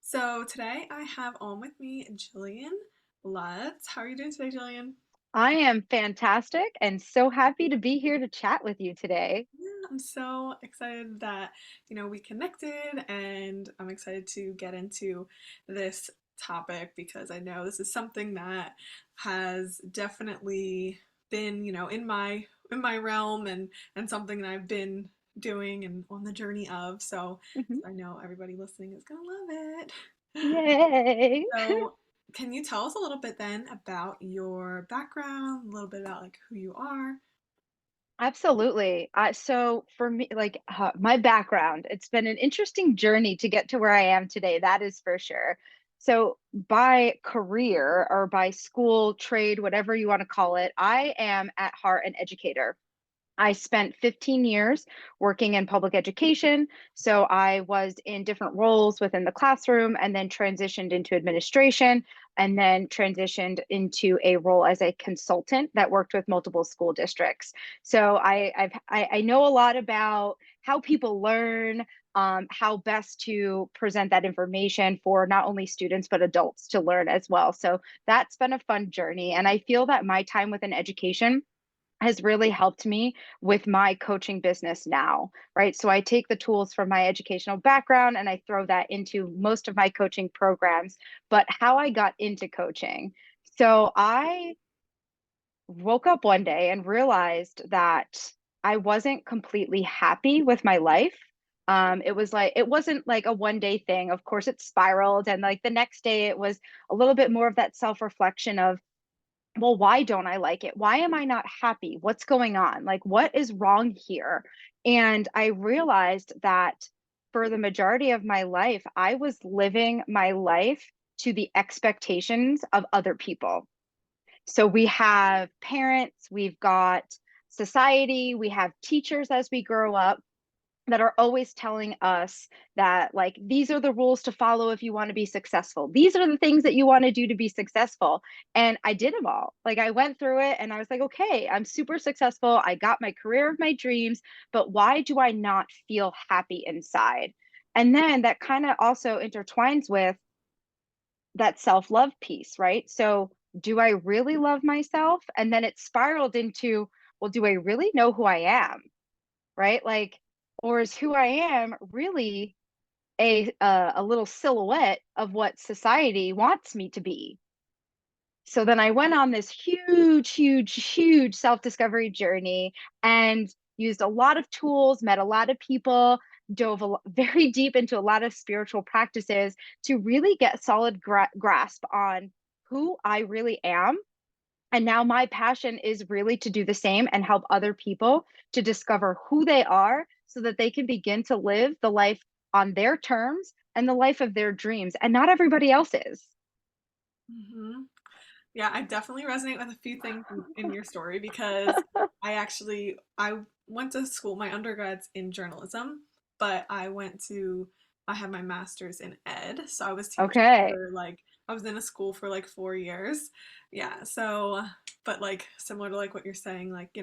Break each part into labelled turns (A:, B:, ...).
A: So today I have on with me Jillian Lutz. How are you doing today, Jillian?
B: I am fantastic and so happy to be here to chat with you today.
A: Yeah, I'm so excited that, we connected and I'm excited to get into this topic because I know this is something that has definitely been, in my realm and something that I've been doing and on the journey of.
B: Mhm.
A: So I know everybody listening is gonna love it.
B: Yay.
A: So, can you tell us a little bit then about your background, a little bit about like who you are?
B: Absolutely. So for me, my background, it's been an interesting journey to get to where I am today. That is for sure. So by career or by school, trade, whatever you want to call it, I am at heart an educator. I spent 15 years working in public education. So I was in different roles within the classroom and then transitioned into administration and then transitioned into a role as a consultant that worked with multiple school districts. So I know a lot about how people learn, how best to present that information for not only students but adults to learn as well. So that's been a fun journey. And I feel that my time within education has really helped me with my coaching business now, right? So I take the tools from my educational background and I throw that into most of my coaching programs. But how I got into coaching. So I woke up one day and realized that I wasn't completely happy with my life. It wasn't like a one day thing. Of course, it spiraled. And like the next day, it was a little bit more of that self reflection of, well, why don't I like it? Why am I not happy? What's going on? Like, what is wrong here? And I realized that for the majority of my life, I was living my life to the expectations of other people. So we have parents, we've got society, we have teachers as we grow up that are always telling us that like these are the rules to follow if you want to be successful. These are the things that you want to do to be successful. And I did them all. Like I went through it and I was like, okay, I'm super successful. I got my career of my dreams, but why do I not feel happy inside? And then that kind of also intertwines with that self-love piece, right? So do I really love myself? And then it spiraled into, well, do I really know who I am? Right? Like, or is who I am really a little silhouette of what society wants me to be? So then I went on this huge self-discovery journey and used a lot of tools, met a lot of people, very deep into a lot of spiritual practices to really get solid grasp on who I really am. And now my passion is really to do the same and help other people to discover who they are so that they can begin to live the life on their terms and the life of their dreams and not everybody else's.
A: hmm Yeah, I definitely resonate with a few things in your story because I went to school, my undergrad's in journalism, but I had my master's in ed, so I was teaching
B: Okay.
A: for like I was in a school for like 4 years. Yeah, so but like similar to like what you're saying, like,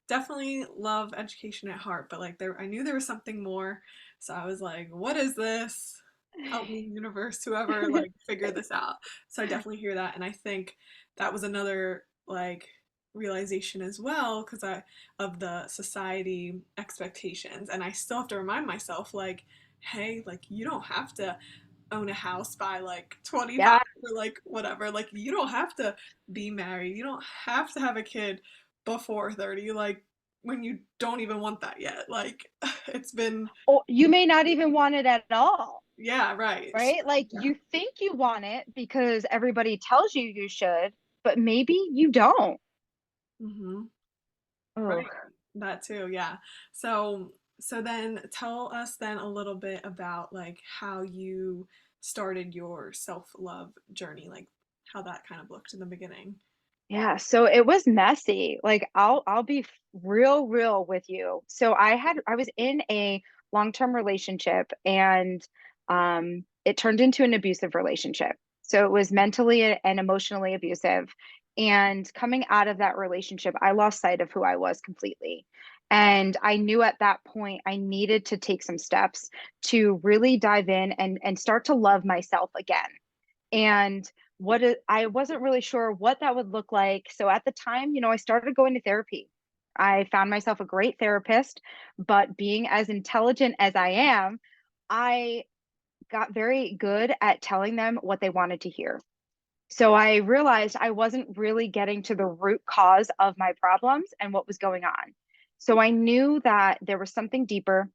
A: definitely love education at heart, but like I knew there was something more, so I was like, what is this? Help me, universe, whoever, like figure this out. So I definitely hear that, and I think that was another like realization as well because I of the society expectations, and I still have to remind myself like, hey, like you don't have to own a house by like 25
B: Yeah.
A: or like whatever, like you don't have to be married, you don't have to have a kid before 30, like when you don't even want that yet, like it's been,
B: Or you may not even want it at all,
A: yeah, right.
B: right? Like
A: Yeah.
B: you think you want it because everybody tells you you should, but maybe you don't.
A: hmm
B: Oh,
A: Right. That too, yeah. So then tell us then a little bit about like how you started your self-love journey, like how that kind of looked in the beginning.
B: yeah, so it was messy. Like I'll be real with you. So I was in a long-term relationship and it turned into an abusive relationship. So it was mentally and emotionally abusive. And coming out of that relationship, I lost sight of who I was completely. And I knew at that point I needed to take some steps to really dive in and start to love myself again. And I wasn't really sure what that would look like. So at the time, I started going to therapy. I found myself a great therapist, but being as intelligent as I am, I got very good at telling them what they wanted to hear. So I realized I wasn't really getting to the root cause of my problems and what was going on. So I knew that there was something deeper.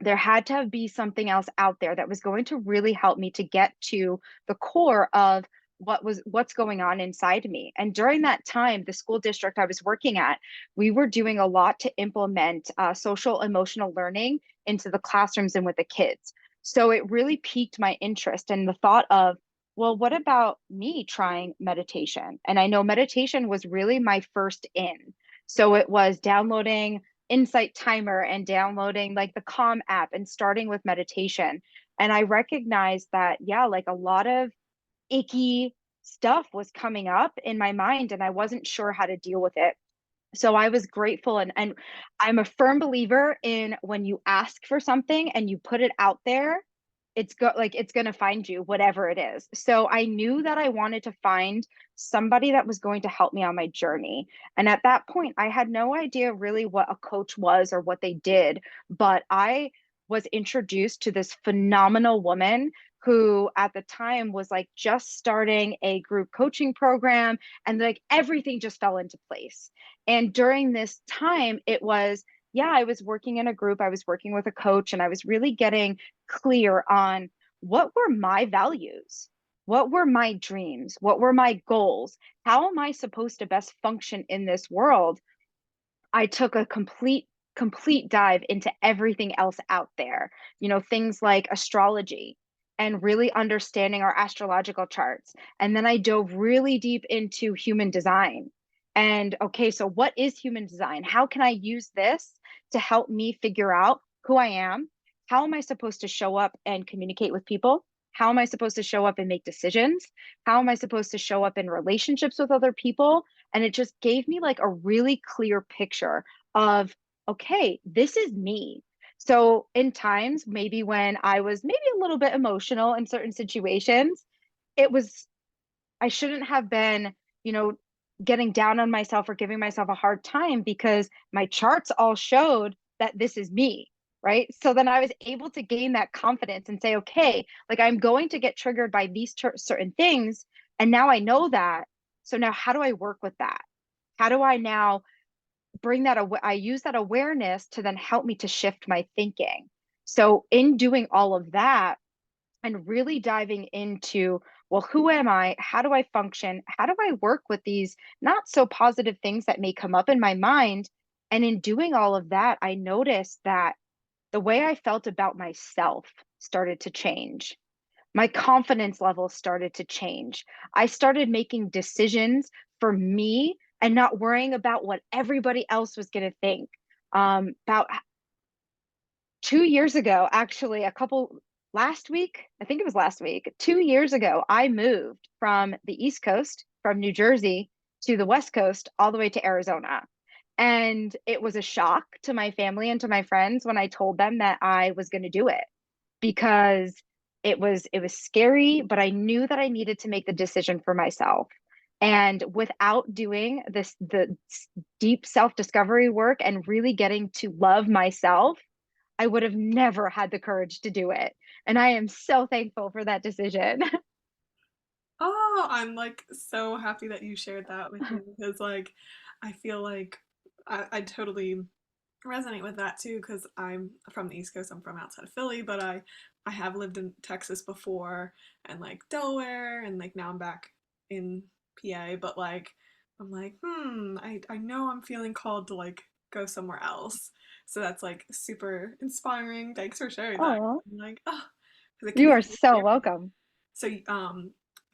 B: There had to be something else out there that was going to really help me to get to the core of what's going on inside me. And during that time, the school district I was working at, we were doing a lot to implement social emotional learning into the classrooms and with the kids. So it really piqued my interest and the thought of, well, what about me trying meditation? And I know meditation was really my first in. So it was downloading Insight Timer and downloading like the Calm app and starting with meditation. And I recognized that, yeah, like a lot of icky stuff was coming up in my mind and I wasn't sure how to deal with it. So I was grateful and I'm a firm believer in when you ask for something and you put it out there, it's going to find you whatever it is. So I knew that I wanted to find somebody that was going to help me on my journey. And at that point I had no idea really what a coach was or what they did, but I was introduced to this phenomenal woman who at the time was like just starting a group coaching program and like everything just fell into place. And during this time, it was, yeah, I was working in a group, I was working with a coach, and I was really getting clear on what were my values? What were my dreams? What were my goals? How am I supposed to best function in this world? I took a complete dive into everything else out there, things like astrology and really understanding our astrological charts. And then I dove really deep into human design. And okay, so what is human design? How can I use this to help me figure out who I am? How am I supposed to show up and communicate with people? How am I supposed to show up and make decisions? How am I supposed to show up in relationships with other people? And it just gave me like a really clear picture of, okay, this is me. So, in times maybe when I was maybe a little bit emotional in certain situations, it was, I shouldn't have been, you know, getting down on myself or giving myself a hard time because my charts all showed that this is me. Right. So then I was able to gain that confidence and say, okay, like I'm going to get triggered by these certain things. And now I know that. So now how do I work with that? How do I now bring that I use that awareness to then help me to shift my thinking. So in doing all of that and really diving into, well, who am I? How do I function? How do I work with these not so positive things that may come up in my mind? And in doing all of that, I noticed that the way I felt about myself started to change. My confidence level started to change. I started making decisions for me and not worrying about what everybody else was going to think. About 2 years ago, actually, last week, I think it was last week, 2 years ago, I moved from the East Coast, from New Jersey to the West Coast, all the way to Arizona. And it was a shock to my family and to my friends when I told them that I was going to do it because it was scary, but I knew that I needed to make the decision for myself. And without doing the deep self-discovery work and really getting to love myself, I would have never had the courage to do it. And I am so thankful for that decision.
A: Oh, I'm like so happy that you shared that with me because like I feel like I totally resonate with that too because I'm from the East Coast. I'm from outside of Philly, but I have lived in Texas before and like Delaware and like now I'm back in PA, but like I'm like, I know I'm feeling called to like go somewhere else. So that's like super inspiring. Thanks for sharing that.
B: Oh,
A: I'm like, oh, because it can
B: you
A: be
B: are
A: so
B: so
A: scary.
B: welcome.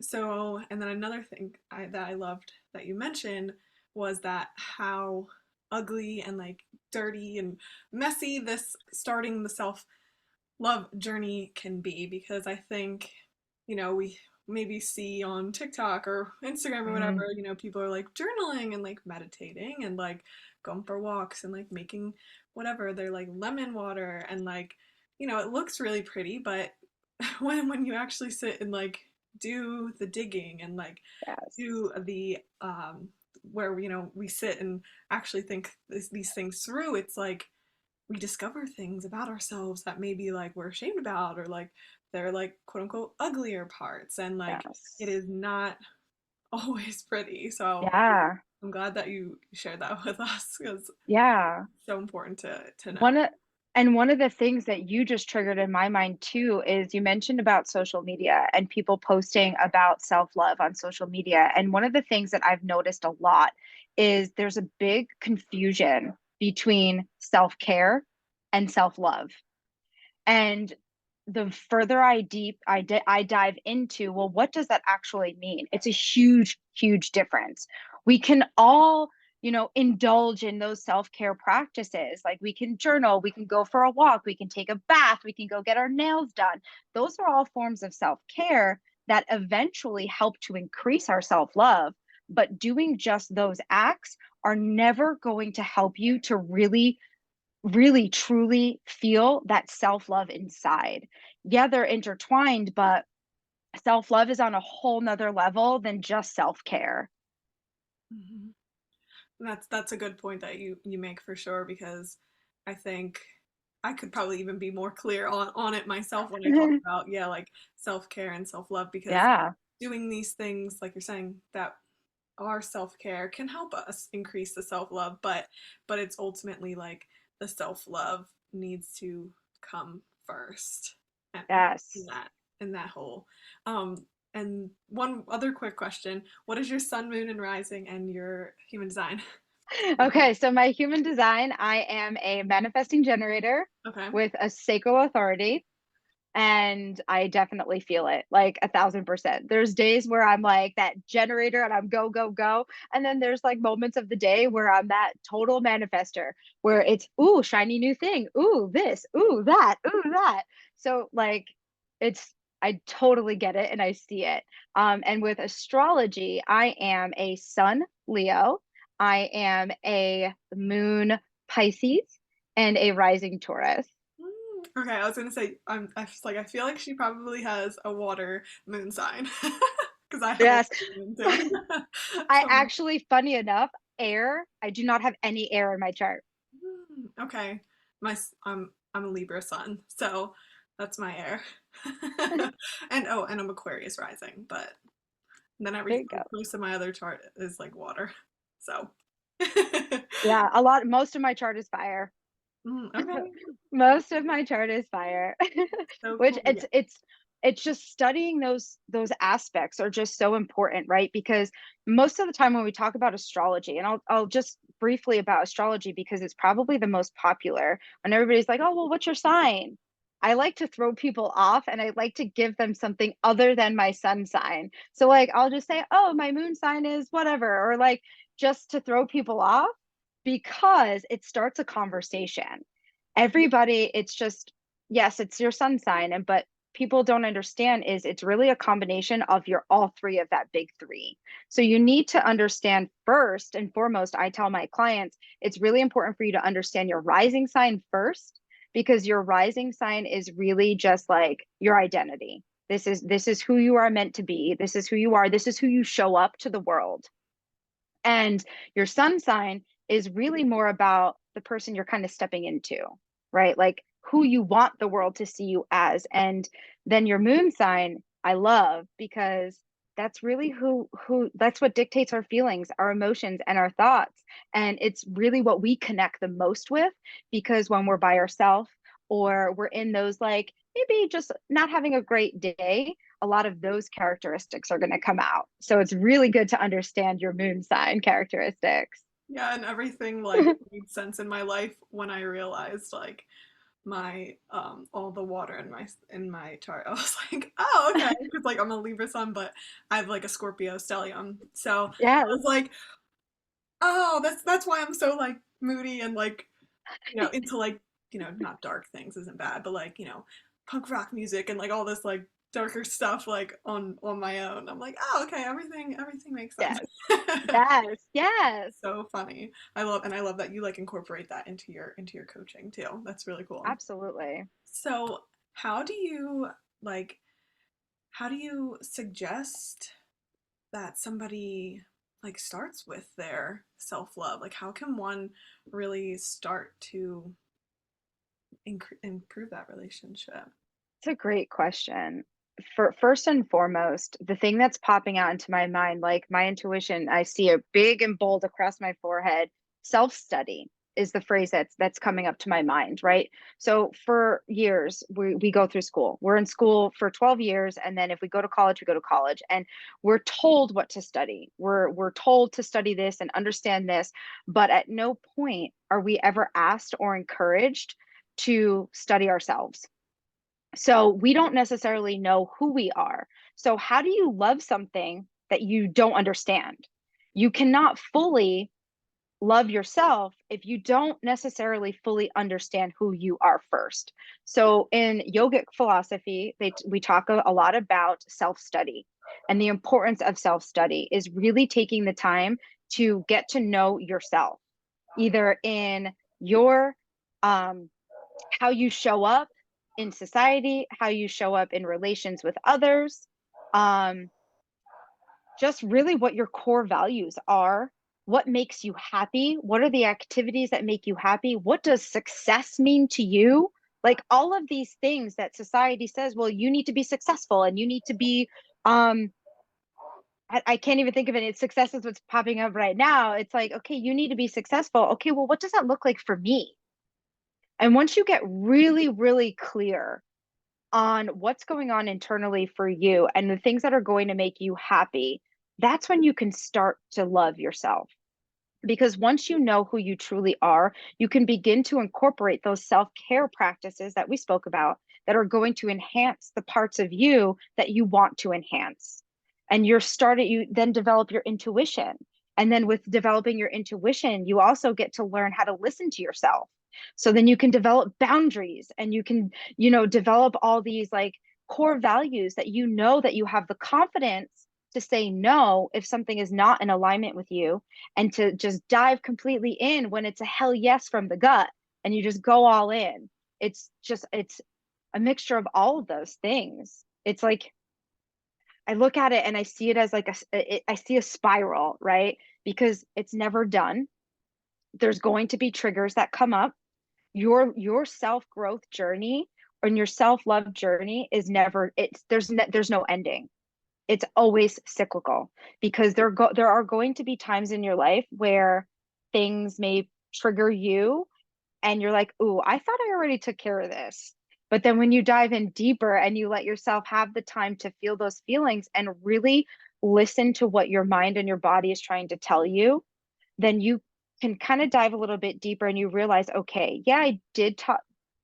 A: So, and then another thing that I loved that you mentioned was that how ugly and like dirty and messy this starting the self love journey can be because I think, we maybe see on TikTok or Instagram or whatever,
B: Mm,
A: people are like journaling and like meditating and like going for walks and like making whatever, they're like lemon water and like, it looks really pretty, but when you actually sit and like do the digging and like
B: yes.
A: do the where we sit and actually think these things through, it's like we discover things about ourselves that maybe like we're ashamed about or like they're like quote unquote uglier parts and like it
B: Yes.
A: is not always pretty. So
B: Yeah.
A: I'm glad that you shared that with us because it's
B: Yeah.
A: so important to know.
B: One of one of the things that you just triggered in my mind too is you mentioned about social media and people posting about self-love on social media. And one of the things that I've noticed a lot is there's a big confusion between self-care and self-love. And the further I dive into, well, what does that actually mean? It's a huge, huge difference. We can all, indulge in those self-care practices. Like we can journal, we can go for a walk, we can take a bath, we can go get our nails done. Those are all forms of self-care that eventually help to increase our self-love. But doing just those acts are never going to help you to really truly feel that self-love inside. Yeah, they're intertwined, but self-love is on a whole nother level than just self-care.
A: Mhm. And that's a good point that you make for sure because I think I could probably even be more clear on it myself when I talk about like self-care and self-love because
B: Yeah.
A: doing these things like you're saying that our self-care can help us increase the self-love, but it's ultimately like the self-love needs to come first and in
B: Yes.
A: that in that whole and one other quick question, what is your sun, moon, and rising and your human design?
B: Okay, so my human design, I am a manifesting generator
A: Okay.
B: with a sacral authority. And I definitely feel it like 1,000%. There's days where I'm like that generator and I'm go, go, go. And then there's like moments of the day where I'm that total manifester where it's, ooh, shiny new thing. Ooh, this, ooh, that, ooh, that. So, like, I totally get it and I see it. And with astrology, I am a sun Leo, I am a moon Pisces, and a rising Taurus.
A: Okay, I was gonna say I was like I feel like she probably has a water moon sign because I have a
B: Yes.
A: water moon too.
B: I
A: So
B: actually, funny enough, air, I do not have any air in my chart.
A: okay, I'm a Libra sun, so that's my air. And I'm Aquarius rising, but then
B: There
A: every
B: you go.
A: most of my other chart is like water. So
B: Yeah, most of my chart is fire.
A: okay,
B: Most of my chart is fire.
A: so
B: Which
A: cool. Yeah.
B: it's just studying those aspects are just so important, right? Because most of the time when we talk about astrology, and I'll just briefly about astrology because it's probably the most popular, when everybody's like, "Oh, well, what's your sign?" I like to throw people off and I like to give them something other than my sun sign. So like I'll just say, "Oh, my moon sign is whatever," or like just to throw people off because it starts a conversation. Everybody, it's just, yes, it's your sun sign, and but people don't understand is it's really a combination of your all three of that big three. So you need to understand first and foremost, I tell my clients, it's really important for you to understand your rising sign first because your rising sign is really just like your identity. This is who you are meant to be. This is who you are. This is who you show up to the world. And your sun sign is really more about the person you're kind of stepping into, right? Like who you want the world to see you as. And then your moon sign, I love because that's really who that's what dictates our feelings, our emotions and our thoughts. And it's really what we connect the most with because when we're by ourselves or we're in those like maybe just not having a great day, a lot of those characteristics are going to come out. So it's really good to understand your moon sign characteristics.
A: Yeah, and everything like made sense in my life when I realized like my all the water in my chart. I was like, oh, okay, because like I'm a Libra sun, but I have like a Scorpio stellium. So I
B: Yes.
A: was like, oh, that's why I'm so like moody and like into like not dark things isn't bad, but like punk rock music and like all this like darker stuff like on my own. I'm like, oh, okay, everything makes sense.
B: Yes. Yes. Yes.
A: So funny. I love that you like incorporate that into your coaching too. That's really cool.
B: Absolutely.
A: So, how do you like how do you suggest that somebody like starts with their self-love? Like how can one really start to improve that relationship?
B: It's a great question. For first and foremost, the thing that's popping out into my mind, like my intuition, I see it big and bold across my forehead. Self-study is the phrase that's coming up to my mind, right? So for years, we go through school. We're in school for 12 years, and then if we go to college, we go to college, and we're told what to study. We're told to study this and understand this, but at no point are we ever asked or encouraged to study ourselves. So we don't necessarily know who we are. So how do you love something that you don't understand? You cannot fully love yourself if you don't necessarily fully understand who you are first. So in yogic philosophy, we talk a lot about self-study, and the importance of self-study is really taking the time to get to know yourself, either in your um, how you show up in society, how you show up in relations with others, um, just really what your core values are, what makes you happy, what are the activities that make you happy, what does success mean to you? Like all of these things that society says, well, you need to be successful and you need to be, um, I can't even think of it. It's success is what's popping up right now. It's like, okay, you need to be successful. Okay, well, what does that look like for me? And once you get really, really clear on what's going on internally for you and the things that are going to make you happy, that's when you can start to love yourself. Because once you know who you truly are, you can begin to incorporate those self care practices that we spoke about that are going to enhance the parts of you that you want to enhance. And you then develop your intuition. And then with developing your intuition, you also get to learn how to listen to yourself. So then you can develop boundaries and you can, develop all these like core values that that you have the confidence to say no if something is not in alignment with you, and to just dive completely in when it's a hell yes from the gut and you just go all in. It's a mixture of all of those things. It's like I look at it and I see it as like I see a spiral, right? Because it's never done. There's going to be triggers that come up. Your self-growth journey and your self-love journey is never it's there's no ending. It's always cyclical, because there are going to be times in your life where things may trigger you and you're like, "Ooh, I thought I already took care of this." But then when you dive in deeper and you let yourself have the time to feel those feelings and really listen to what your mind and your body is trying to tell you, then you can kind of dive a little bit deeper and you realize, okay, yeah, I did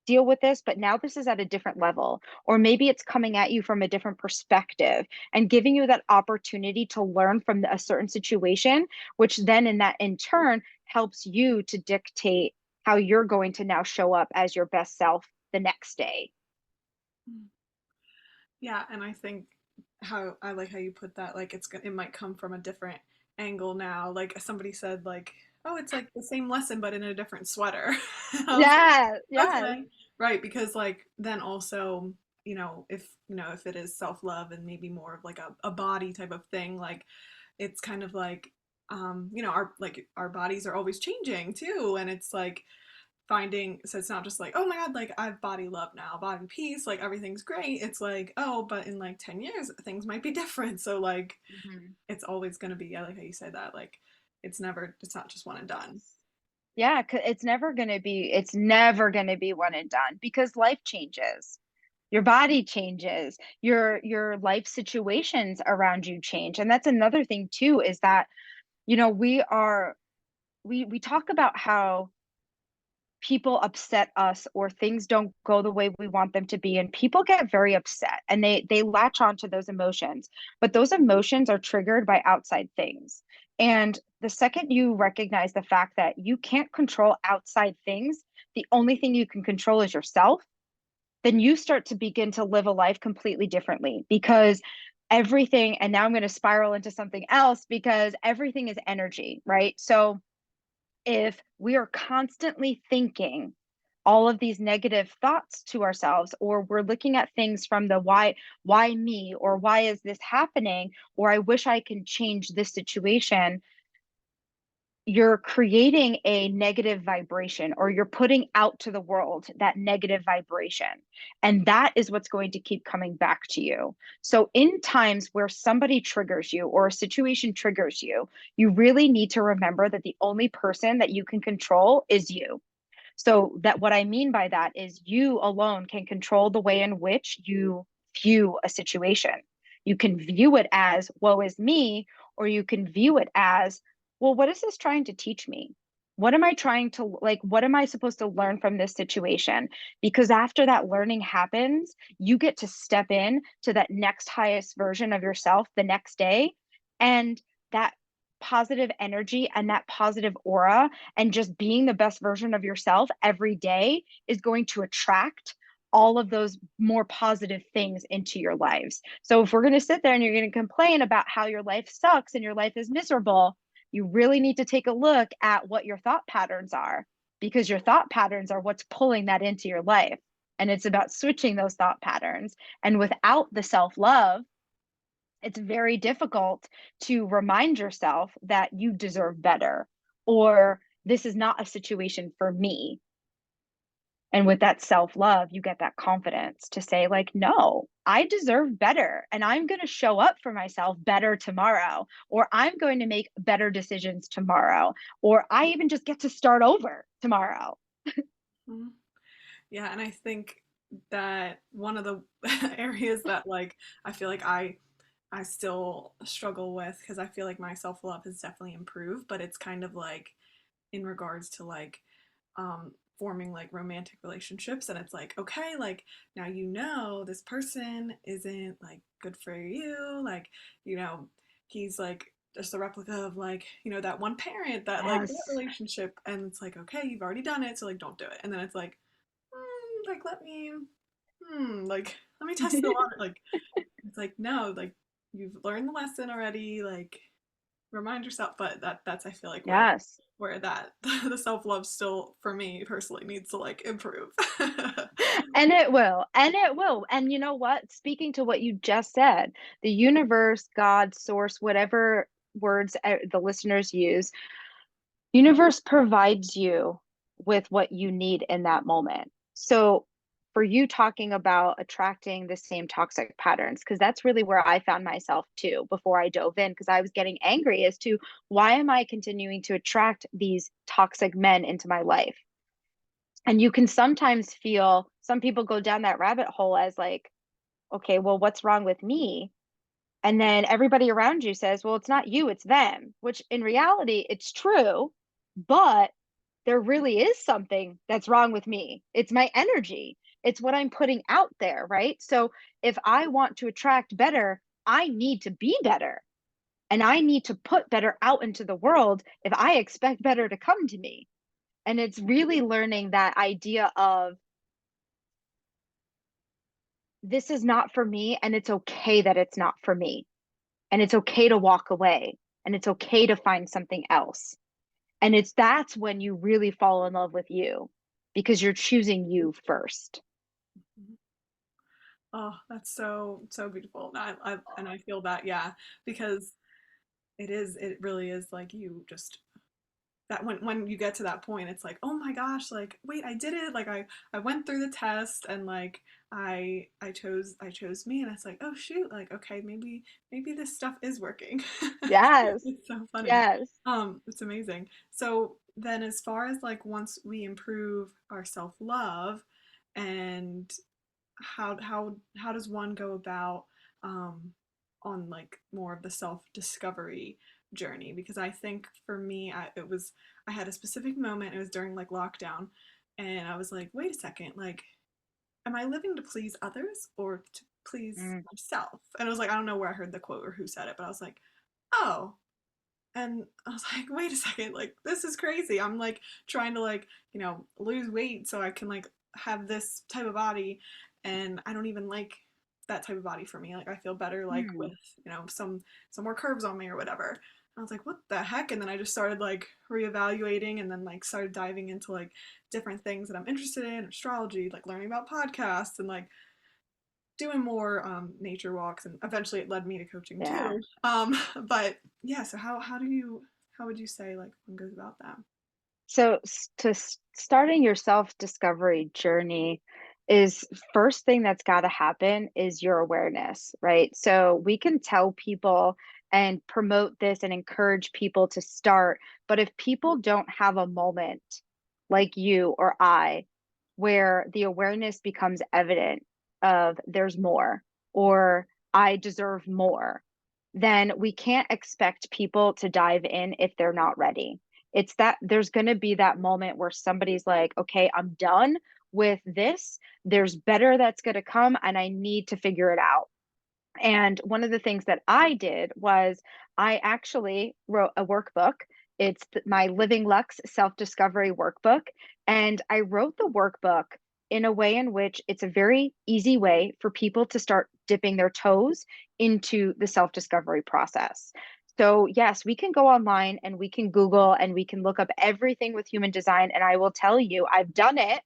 B: deal with this, but now this is at a different level. Or maybe it's coming at you from a different perspective and giving you that opportunity to learn from a certain situation, which then in turn helps you to dictate how you're going to now show up as your best self the next day.
A: Yeah, and I think how I like how you put that, like it might come from a different angle now. Like somebody said like, "Oh, it's like the same lesson but in a different sweater." I was
B: Yeah,
A: like,
B: yes.
A: "Okay." Right, because like then also, if it is self-love and maybe more of like a body type of thing, like it's kind of like our bodies are always changing too, and it's like finding, so it's not just like, oh my god, like I have body love now, body peace, like everything's great. It's like, oh, but in like 10 years things might be different. So like
B: Mhm.
A: it's always going to be, I like how you say that, like it's not just one and done.
B: Yes. Yeah, it's never going to be one and done, because life changes. Your body changes, your life situations around you change. And that's another thing too, is that, we talk about how people upset us or things don't go the way we want them to be, and people get very upset and they latch on to those emotions, but those emotions are triggered by outside things. And the second you recognize the fact that you can't control outside things, the only thing you can control is yourself, then you start to begin to live a life completely differently because everything, and now I'm going to spiral into something else because everything is energy, right? So if we are constantly thinking all of these negative thoughts to ourselves, or we're looking at things from the why me, or why is this happening, or I wish I can change this situation, you're creating a negative vibration, or you're putting out to the world that negative vibration. And that is what's going to keep coming back to you. So, in times where somebody triggers you or a situation triggers you, you really need to remember that the only person that you can control is you. So, that what I mean by that is you alone can control the way in which you view a situation. You can view it as, woe is me, or you can view it as, well, what is this trying to teach me? What am I trying to, like, what am I supposed to learn from this situation? Because after that learning happens, you get to step in to that next highest version of yourself the next day. And that positive energy and that positive aura and just being the best version of yourself every day is going to attract all of those more positive things into your lives. So if we're going to sit there and you're going to complain about how your life sucks and your life is miserable, you really need to take a look at what your thought patterns are, because your thought patterns are what's pulling that into your life. And it's about switching those thought patterns. And without the self love, it's very difficult to remind yourself that you deserve better, or this is not a situation for me. And with that self love, you get that confidence to say, like, no, I deserve better. And I'm going to show up for myself better tomorrow, or I'm going to make better decisions tomorrow, or I even just get to start over tomorrow.
A: Mhm. Yeah, and I think that one of the areas that like I feel like I still struggle with, because I feel like my self-love has definitely improved, but it's kind of like in regards to like forming like romantic relationships, and it's like, okay, like now you know this person isn't like good for you, like, you know, he's like just a replica of like, you know, that one parent that like that
B: Yes.
A: relationship, and it's like, okay, you've already done it, so like don't do it. And then it's like, like let me like let me test the water, like it's like no, like you've learned the lesson already, like remind yourself. But that's I feel like
B: Yes.
A: where that the self-love still for me personally needs to like improve.
B: And it will. And it will. And you know what? Speaking to what you just said, the universe, God, source, whatever words the listeners use, universe provides you with what you need in that moment. So for you talking about attracting the same toxic patterns, because that's really where I found myself too before I dove in, because I was getting angry as to why am I continuing to attract these toxic men into my life? And you can sometimes feel, some people go down that rabbit hole as like, okay, well, what's wrong with me? And then everybody around you says, well, it's not you, it's them, which in reality, it's true. But there really is something that's wrong with me. It's my energy, it's what I'm putting out there, right? So if I want to attract better, I need to be better. And I need to put better out into the world if I expect better to come to me. And it's really learning that idea of, this is not for me, and it's okay that it's not for me. And it's okay to walk away, and it's okay to find something else. And it's that's when you really fall in love with you, because you're choosing you first.
A: Oh, that's so beautiful. And I feel that, yeah, because it really is like you just that when you get to that point, it's like, oh my gosh, like wait, I did it, like I went through the test, and like I chose me, and it's like, oh shoot, like okay, maybe this stuff is working.
B: Yes.
A: It's so funny.
B: Yes.
A: It's amazing. So then as far as like once we improve our self-love, and how does one go about um on like more of the self-discovery journey? Because I think for me, I had a specific moment. It was during like lockdown, and I was like, wait a second, like, am I living to please others or to please
B: Mm.
A: myself? And it was like, I don't know where I heard the quote or who said it, but I was like, oh. And I was like, wait a second, like this is crazy. I'm like trying to like, you know, lose weight so I can like have this type of body, and I don't even like that type of body for me. Like I feel better like
B: Hmm.
A: with, you know, some more curves on me or whatever. And I was like, what the heck? And then I just started like reevaluating and then like started diving into like different things that I'm interested in, astrology, like learning about podcasts and like doing more nature walks, and eventually it led me to coaching
B: Yeah.
A: too. But yeah, so how would you say like one goes about that?
B: So starting your self-discovery journey is first thing that's got to happen is your awareness, right? So we can tell people and promote this and encourage people to start, but if people don't have a moment like you or I, where the awareness becomes evident of there's more or I deserve more, then we can't expect people to dive in if they're not ready. It's that there's going to be that moment where somebody's like, okay, I'm done with this. There's better that's going to come, and I need to figure it out. And one of the things that I did was I actually wrote a workbook. It's my Living Lux self discovery workbook. And I wrote the workbook in a way in which it's a very easy way for people to start dipping their toes into the self discovery process. So, yes, we can go online and we can Google and we can look up everything with human design. And I will tell you, I've done it,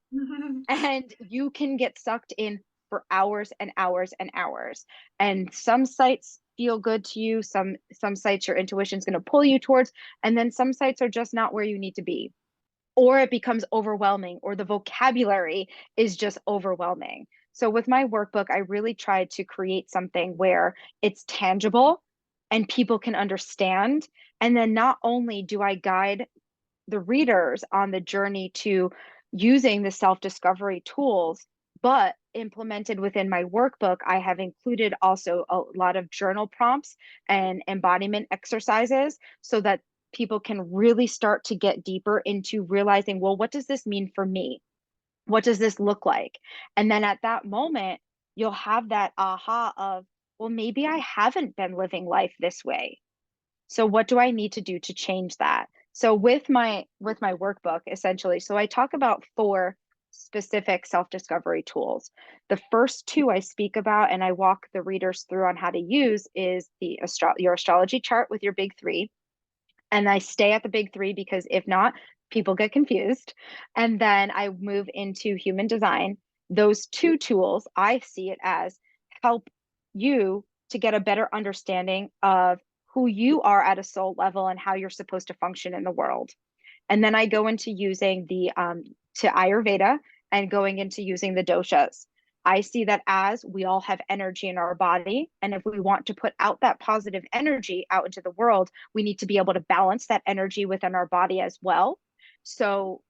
B: and you can get sucked in for hours and hours and hours. And some sites feel good to you, some sites your intuition is going to pull you towards, and then some sites are just not where you need to be, or it becomes overwhelming, or the vocabulary is just overwhelming. So with my workbook, I really tried to create something where it's tangible and people can understand. And then not only do I guide the readers on the journey to using the self discovery tools, but implemented within my workbook, I have included also a lot of journal prompts and embodiment exercises so that people can really start to get deeper into realizing, well, what does this mean for me? What does this look like? And then at that moment, you'll have that aha of, well, maybe I haven't been living life this way. So what do I need to do to change that? So with my workbook essentially, so I talk about four specific self-discovery tools. The first two I speak about and I walk the readers through on how to use is your astrology chart with your big three. And I stay at the big three because if not, people get confused. And then I move into human design. Those two tools, I see it as help you to get a better understanding of who you are at a soul level and how you're supposed to function in the world. And then I go into using the to Ayurveda and going into using the doshas. I see that as we all have energy in our body. And if we want to put out that positive energy out into the world, we need to be able to balance that energy within our body as well. So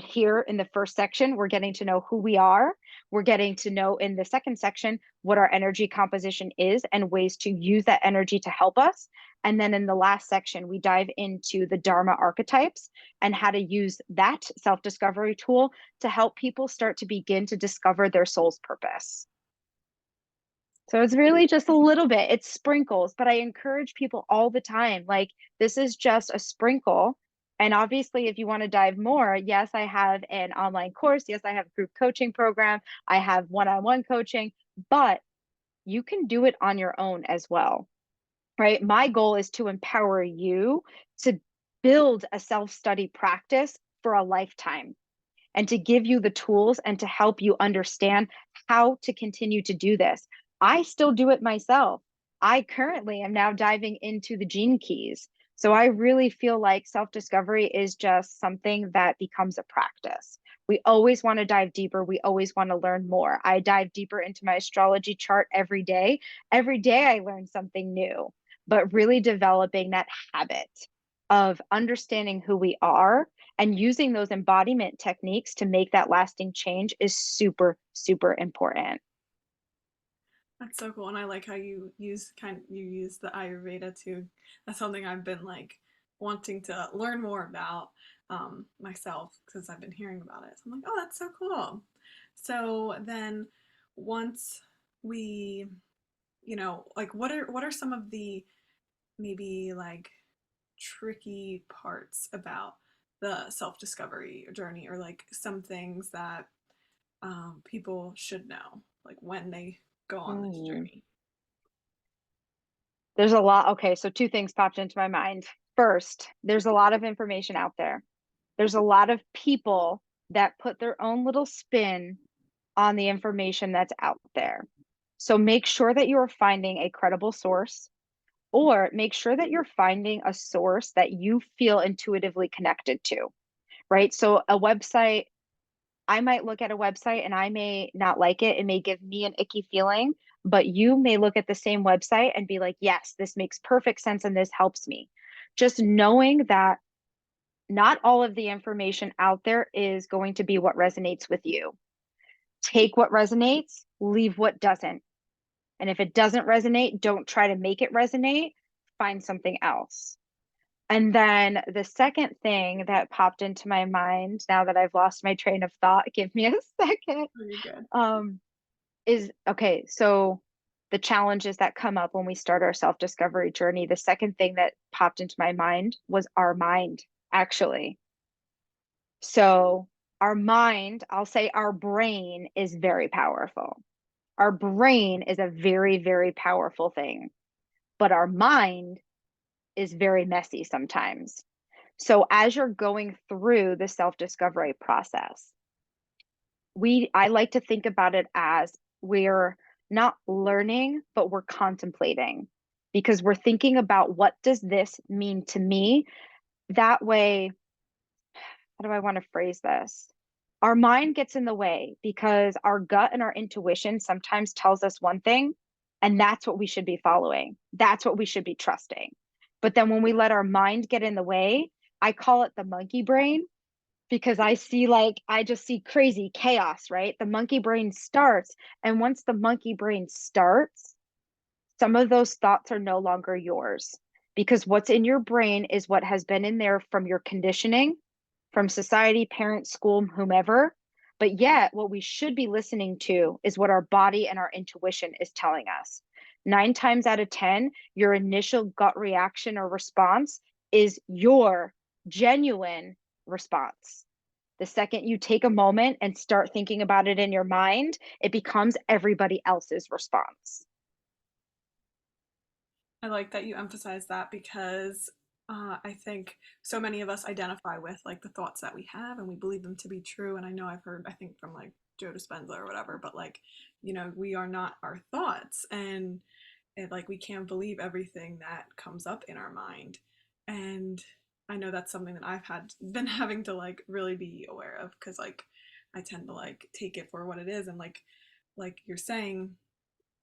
B: here in the first section, we're getting to know who we are. We're getting to know in the second section what our energy composition is and ways to use that energy to help us. And then in the last section, we dive into the Dharma archetypes and how to use that self discovery tool to help people start to begin to discover their soul's purpose. So it's really just a little bit, it's sprinkles, but I encourage people all the time. Like, this is just a sprinkle. And obviously, if you want to dive more, yes, I have an online course. Yes, I have a group coaching program. I have one on one coaching, but you can do it on your own as well, right? My goal is to empower you to build a self study practice for a lifetime and to give you the tools and to help you understand how to continue to do this. I still do it myself. I currently am now diving into the gene keys. So I really feel like self discovery is just something that becomes a practice. We always want to dive deeper. We always want to learn more. I dive deeper into my astrology chart every day. Every day I learn something new, but really developing that habit of understanding who we are and using those embodiment techniques to make that lasting change is super, super important.
A: That's so cool, and I like how you use the Ayurveda too. That's something I've been like wanting to learn more about myself because I've been hearing about it. So I'm like, oh, that's so cool. So then, once we, like, what are some of the maybe like tricky parts about the self discovery journey, or like some things that people should know? like when they go on this
B: Mm.
A: journey?
B: There's a lot. Okay, so two things popped into my mind. First, there's a lot of information out there. There's a lot of people that put their own little spin on the information that's out there. So make sure that you're finding a credible source, or make sure that you're finding a source that you feel intuitively connected to, right? So a website, I might look at a website and I may not like it. It may give me an icky feeling, but you may look at the same website and be like, yes, this makes perfect sense and this helps me. Just knowing that not all of the information out there is going to be what resonates with you. Take what resonates, leave what doesn't. And if it doesn't resonate, don't try to make it resonate. Find something else. And then the second thing that popped into my mind, now that I've lost my train of thought, give me a second,
A: Oh, you're good.
B: um, is okay. So the challenges that come up when we start our self-discovery journey, the second thing that popped into my mind was our mind, actually. So our mind, I'll say our brain is very powerful. Our brain is a very, very powerful thing, but our mind is very messy sometimes. So as you're going through the self-discovery process, I like to think about it as we're not learning, but we're contemplating, because we're thinking about, what does this mean to me? That way, how do I want to phrase this? Our mind gets in the way because our gut and our intuition sometimes tells us one thing, and that's what we should be following. That's what we should be trusting. But then when we let our mind get in the way, I call it the monkey brain, because I just see crazy chaos, right? The monkey brain starts. And once the monkey brain starts, some of those thoughts are no longer yours, because what's in your brain is what has been in there from your conditioning, from society, parents, school, whomever. But yet, what we should be listening to is what our body and our intuition is telling us. 9 times out of 10, your initial gut reaction or response is your genuine response. The second you take a moment and start thinking about it in your mind, it becomes everybody else's response.
A: I like that you emphasize that because I think so many of us identify with like the thoughts that we have and we believe them to be true. And I know I've heard, I think from like Joe Dispenza or whatever, but like, we are not our thoughts, and like we can't believe everything that comes up in our mind. And I know that's something that I've had been having to like really be aware of, because like I tend to like take it for what it is, and like you're saying,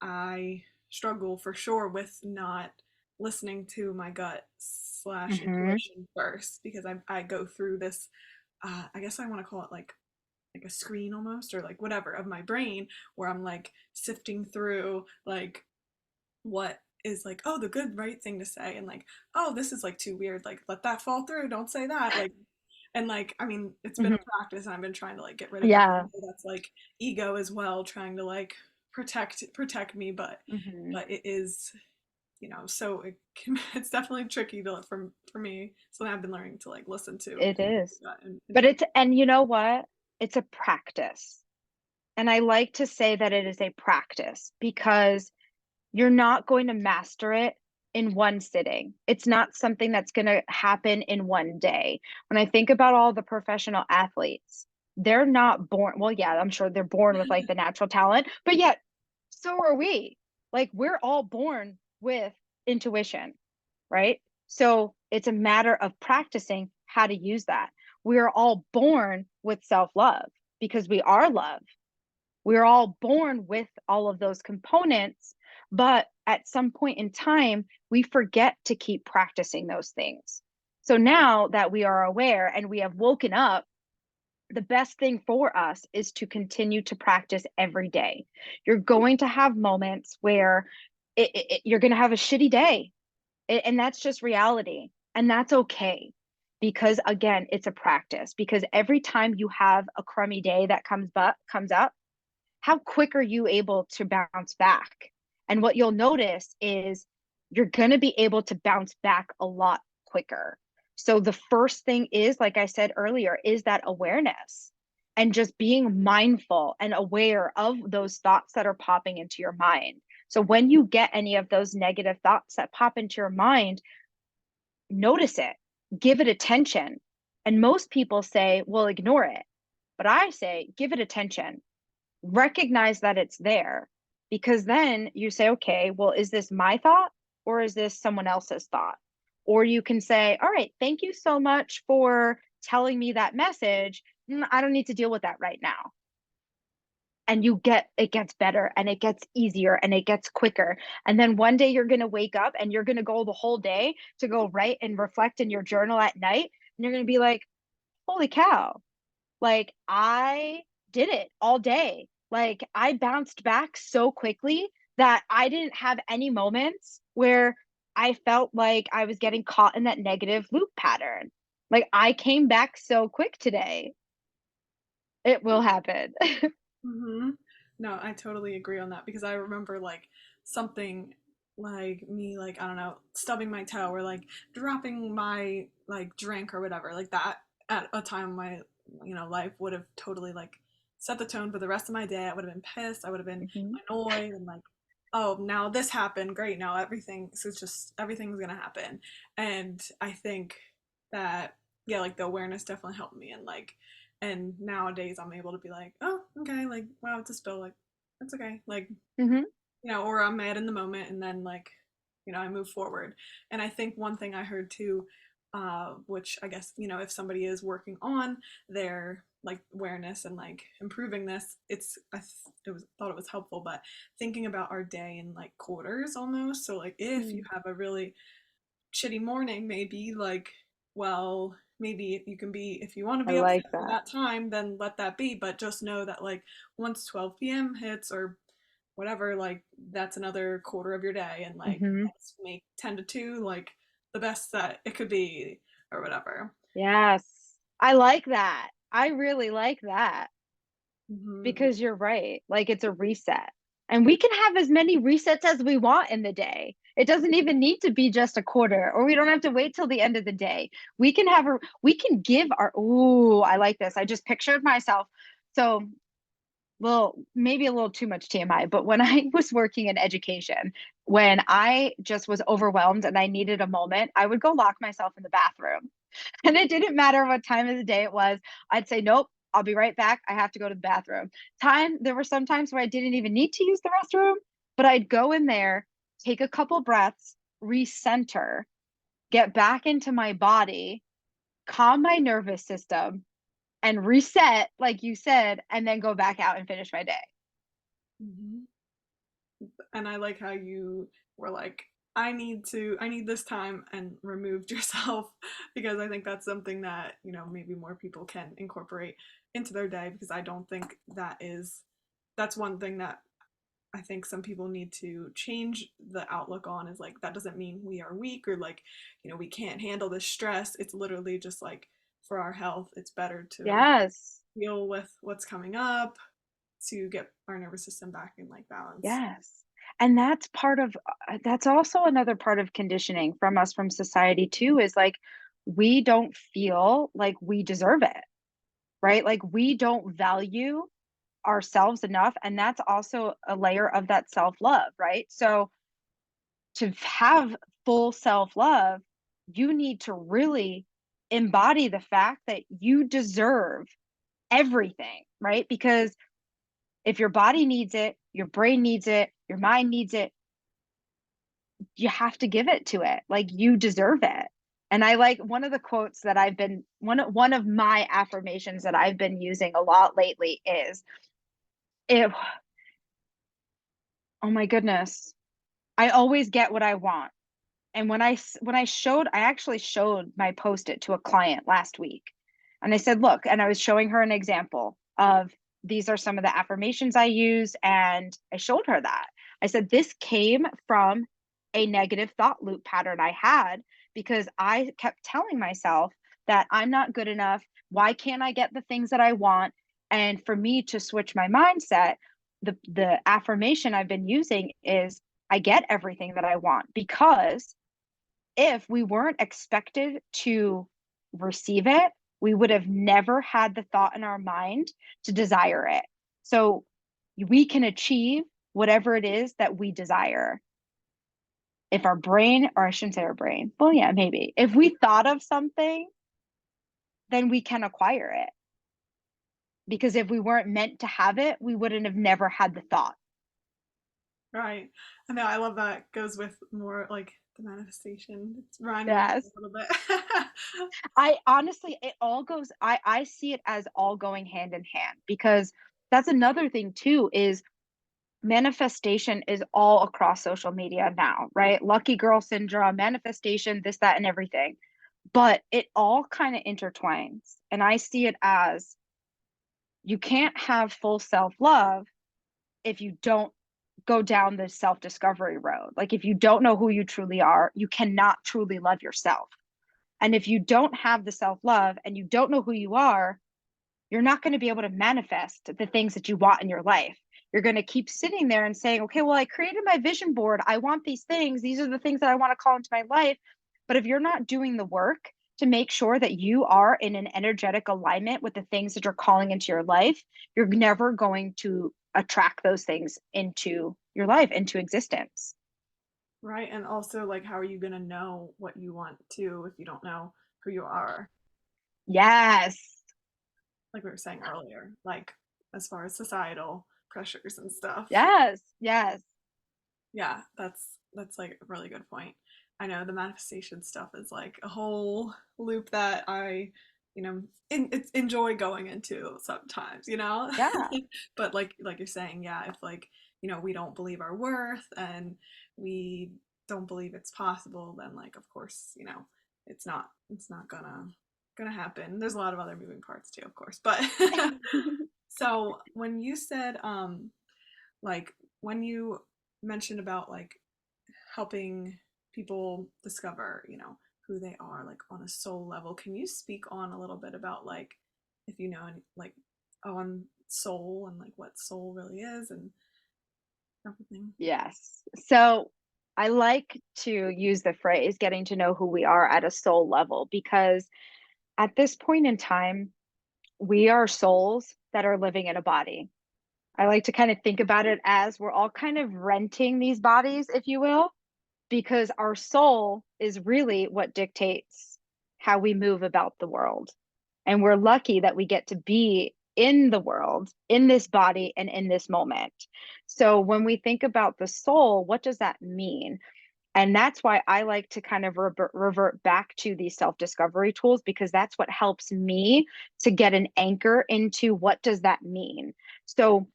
A: I struggle for sure with not listening to my gut slash
B: Mm-hmm.
A: intuition first, because I go through this, I guess I want to call it like a screen almost, or like whatever, of my brain, where I'm like sifting through like what is like, oh, the good right thing to say, and like, oh, this is like too weird, like let that fall through, don't say that, like. And like, I mean, it's been a
B: Mm-hmm.
A: practice and I've been trying to like get rid of that.
B: Yeah.
A: That's like ego as well, trying to like protect me,
B: Mm-hmm.
A: but it is, so it's definitely tricky to for me. Something I've been learning to like listen to
B: It is.
A: and
B: But and you know what? It's a practice. And I like to say that it is a practice, because you're not going to master it in one sitting. It's not something that's going to happen in one day. When I think about all the professional athletes, they're not born, well, yeah, I'm sure they're born with like the natural talent, but yet so are we. Like, we're all born with intuition, right? So it's a matter of practicing how to use that. We are all born with self love, because we are love. We're all born with all of those components, but at some point in time, we forget to keep practicing those things. So now that we are aware and we have woken up, the best thing for us is to continue to practice every day. You're going to have moments where you're going to have a shitty day, and that's just reality. And that's okay. Because again, it's a practice. Because every time you have a crummy day that comes up, how quick are you able to bounce back? And what you'll notice is you're going to be able to bounce back a lot quicker. So the first thing is, like I said earlier, is that awareness. and just being mindful and aware of those thoughts that are popping into your mind. So when you get any of those negative thoughts that pop into your mind, notice it, give it attention. And most people say, well, ignore it. But I say, give it attention, recognize that it's there, because then you say, okay, well, is this my thought or is this someone else's thought? Or you can say, all right, thank you so much for telling me that message. I don't need to deal with that right now. And it gets better and it gets easier and it gets quicker. And then one day you're going to wake up and you're going to go the whole day to go write and reflect in your journal at night. And you're going to be like, holy cow, like I did it all day. Like I bounced back so quickly that I didn't have any moments where I felt like I was getting caught in that negative loop pattern. Like I came back so quick today. It will happen.
A: Hmm. No, I totally agree on that because I remember like something like me like I don't know stubbing my toe or like dropping my like drink or whatever like that at a time in my life would have totally like set the tone for the rest of my day. I would have been pissed. I would have been
B: Mhm.
A: annoyed and like, oh, now this happened. Great, now everything so it's just everything's gonna happen. And I think that yeah, like the awareness definitely helped me and like and nowadays I'm able to be like, oh, okay, like, wow, it's a spill, like, that's okay. Like,
B: Mhm.
A: or I'm mad in the moment and then like, I move forward. And I think one thing I heard too, which I guess, if somebody is working on their like awareness and like improving this, thought it was helpful, but thinking about our day in like quarters almost. So like if you
B: Mm.
A: have a really shitty morning, maybe like, well, maybe if you can be, if you want to
B: I
A: be upset
B: like
A: for
B: that.
A: that time, then let that be. But just know that like once 12 p.m. hits or whatever, like that's another quarter of your day, and like
B: Mhm.
A: let's make 10 to 2 like the best that it could be or whatever.
B: Yes. I like that. I really like that
A: Hmm.
B: because you're right. Like it's a reset. And we can have as many resets as we want in the day. It doesn't even need to be just a quarter, or we don't have to wait till the end of the day. We can give our, ooh, I like this. I just pictured myself. So, well, maybe a little too much TMI, but when I was working in education, when I just was overwhelmed and I needed a moment, I would go lock myself in the bathroom. And it didn't matter what time of the day it was. I'd say, nope, I'll be right back. I have to go to the bathroom. There were some times where I didn't even need to use the restroom, but I'd go in there, take a couple breaths, recenter, get back into my body, calm my nervous system, and reset, like you said, and then go back out and finish my day.
A: Hmm. And I like how you were like, I need this time and removed yourself because I think that's something that, maybe more people can incorporate into their day because I don't think that's one thing that I think some people need to change the outlook on is like, that doesn't mean we are weak or like, we can't handle this stress. It's literally just like for our health, it's better to
B: Yes.
A: deal with what's coming up to get our nervous system back in like balance.
B: Yes. And that's also another part of conditioning from us from society too, is like we don't feel like we deserve it, right? Like we don't value ourselves enough. And that's also a layer of that self-love, right? So to have full self-love, you need to really embody the fact that you deserve everything, right? Because if your body needs it, your brain needs it, your mind needs it, you have to give it to it. Like you deserve it. And I like one of the quotes that one of my affirmations that I've been using a lot lately is it oh my goodness. I always get what I want. And I actually showed my post-it to a client last week. And I said, look, and I was showing her an example of these are some of the affirmations I use. And I showed her that. I said, this came from a negative thought loop pattern I had because I kept telling myself that I'm not good enough. Why can't I get the things that I want? And for me to switch my mindset, the affirmation I've been using is I get everything that I want, because if we weren't expected to receive it, we would have never had the thought in our mind to desire it. So we can achieve whatever it is that we desire. If our brain, or I shouldn't say our brain, well, yeah, maybe. If we thought of something, then we can acquire it. Because if we weren't meant to have it, we wouldn't have never had the thought.
A: Right. I know, I love that. Goes with more like the manifestation. It's reminding me
B: Yes.
A: a little bit.
B: I honestly, it all goes, I see it as all going hand in hand because that's another thing too is manifestation is all across social media now, right? Lucky girl syndrome, manifestation, this, that, and everything. But it all kind of intertwines. And I see it as you can't have full self love if you don't go down the self discovery road. Like if you don't know who you truly are, you cannot truly love yourself. And if you don't have the self love and you don't know who you are, you're not going to be able to manifest the things that you want in your life. You're going to keep sitting there and saying, okay, well, I created my vision board. I want these things. These are the things that I want to call into my life. But if you're not doing the work to make sure that you are in an energetic alignment with the things that you're calling into your life, you're never going to attract those things into your life, into existence.
A: Right. And also, like, how are you going to know what you want to if you don't know who you are?
B: Yes.
A: Like we were saying earlier, like, as far as societal pressures and stuff.
B: Yes. Yes.
A: Yeah, that's like a really good point. I know the manifestation stuff is like a whole loop that I, enjoy going into sometimes,
B: Yeah.
A: But like you're saying, yeah, if like, we don't believe our worth and we don't believe it's possible, then like of course, it's not gonna happen. There's a lot of other moving parts too, of course. But so when you said like when you mentioned about like helping people discover, who they are like on a soul level, can you speak on a little bit about like if you know any, like on soul and like what soul really is and everything?
B: Yes. So I like to use the phrase getting to know who we are at a soul level because at this point in time, we are souls that are living in a body. I like to kind of think about it as we're all kind of renting these bodies, if you will, because our soul is really what dictates how we move about the world. And we're lucky that we get to be in the world, in this body, and in this moment. So when we think about the soul, what does that mean? And that's why I like to kind of revert back to these self-discovery tools because that's what helps me to get an anchor into what does that mean. So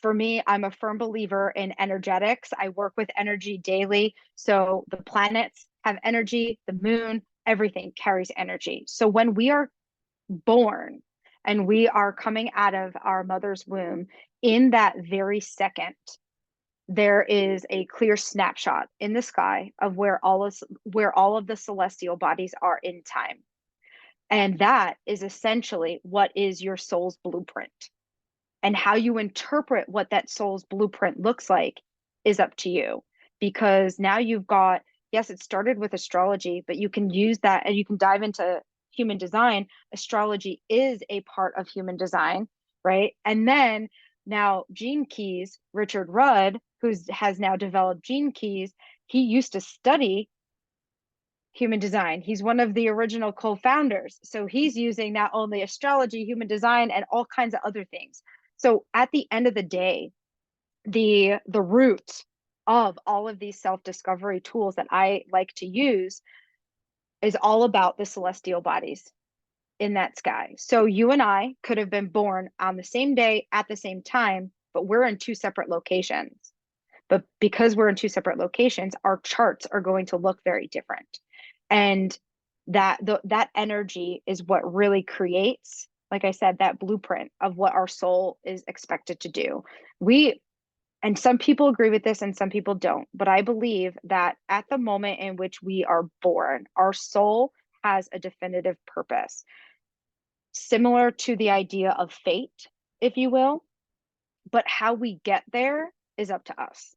B: for me, I'm a firm believer in energetics. I work with energy daily. So the planets have energy, the moon, everything carries energy. So when we are born and we are coming out of our mother's womb, in that very second, there is a clear snapshot in the sky of where all of the celestial bodies are in time. And that is essentially what is your soul's blueprint. And how you interpret what that soul's blueprint looks like is up to you. Because now you've got, yes, it started with astrology, but you can use that and you can dive into human design. Astrology is a part of human design, right? And then now Gene Keys, Richard Rudd, who has now developed Gene Keys, he used to study human design. He's one of the original co-founders. So he's using not only astrology, human design, and all kinds of other things. So at the end of the day, the root of all of these self-discovery tools that I like to use is all about the celestial bodies in that sky. So you and I could have been born on the same day at the same time, but we're in two separate locations. But because we're in two separate locations, our charts are going to look very different. And that energy is what really creates, like I said, that blueprint of what our soul is expected to do. We and some people agree with this and some people don't, but I believe that at the moment in which we are born, our soul has a definitive purpose, similar to the idea of fate, if you will, but how we get there is up to us.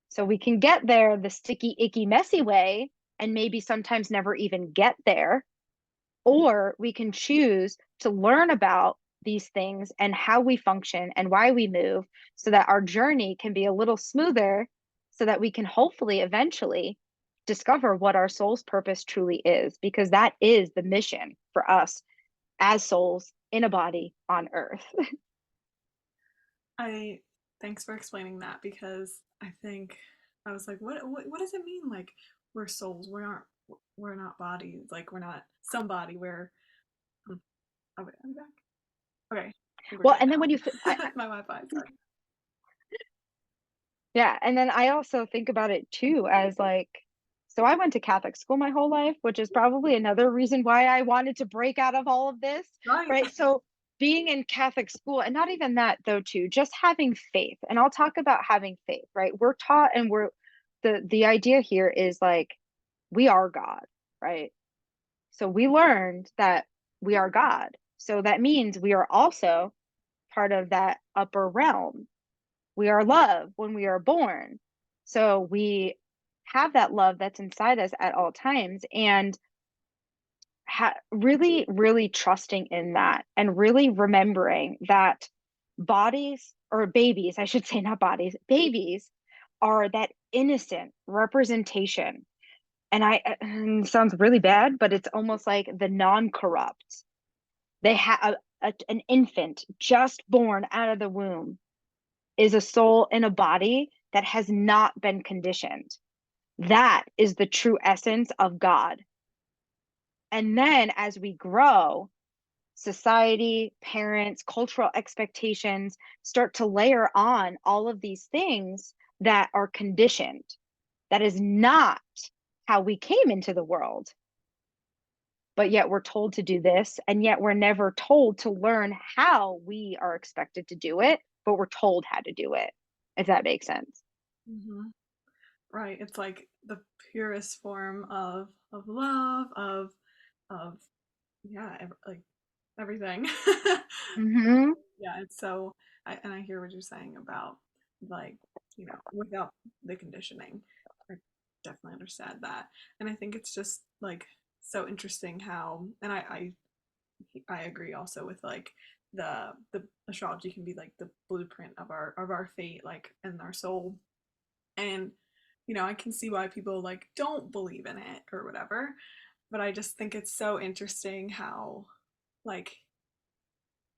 B: So we can get there the sticky, icky, messy way, and maybe sometimes never even get there, or we can choose to learn about these things and how we function and why we move so that our journey can be a little smoother, so that we can hopefully eventually discover what our soul's purpose truly is, because that is the mission for us as souls in a body on earth.
A: I Thanks for explaining that because I think I was like, what does it mean? Like we're souls. We're not bodies. Like we're not somebody. We're hmm, okay, I'm back. Okay, I think we're
B: Well,
A: good
B: and then when you
A: now. My Wi-Fi, sorry.
B: yeah, and then I also think about it too as like, so I went to Catholic school my whole life, which is probably another reason why I wanted to break out of all of this,
A: Right.
B: right? So being in Catholic school, and not even that though, too, just having faith. And I'll talk about having faith, right? We're taught, and we're the idea here is like we are God, right? So we learned that we are God. So that means we are also part of that upper realm. We are love when we are born. So we have that love that's inside us at all times. And really, really trusting in that, and really remembering that bodies, or babies, I should say, not bodies, babies are that innocent representation. And sounds really bad, but it's almost like the non corrupt. They have an infant just born out of the womb is a soul in a body that has not been conditioned. That is the true essence of God. And then as we grow, society, parents, cultural expectations start to layer on all of these things that are conditioned. That is not how we came into the world. But yet we're told to do this, and yet we're never told to learn how we are expected to do it, but we're told how to do it, if that makes sense.
A: Hmm. Right. It's like the purest form of love, of yeah, like everything.
B: Mm-hmm.
A: Yeah, it's so and I hear what you're saying about like, without the conditioning. I definitely understand that. And I think it's just like so interesting how and I agree also with like the astrology can be like the blueprint of our fate, like and our soul. And I can see why people like don't believe in it or whatever, but I just think it's so interesting how like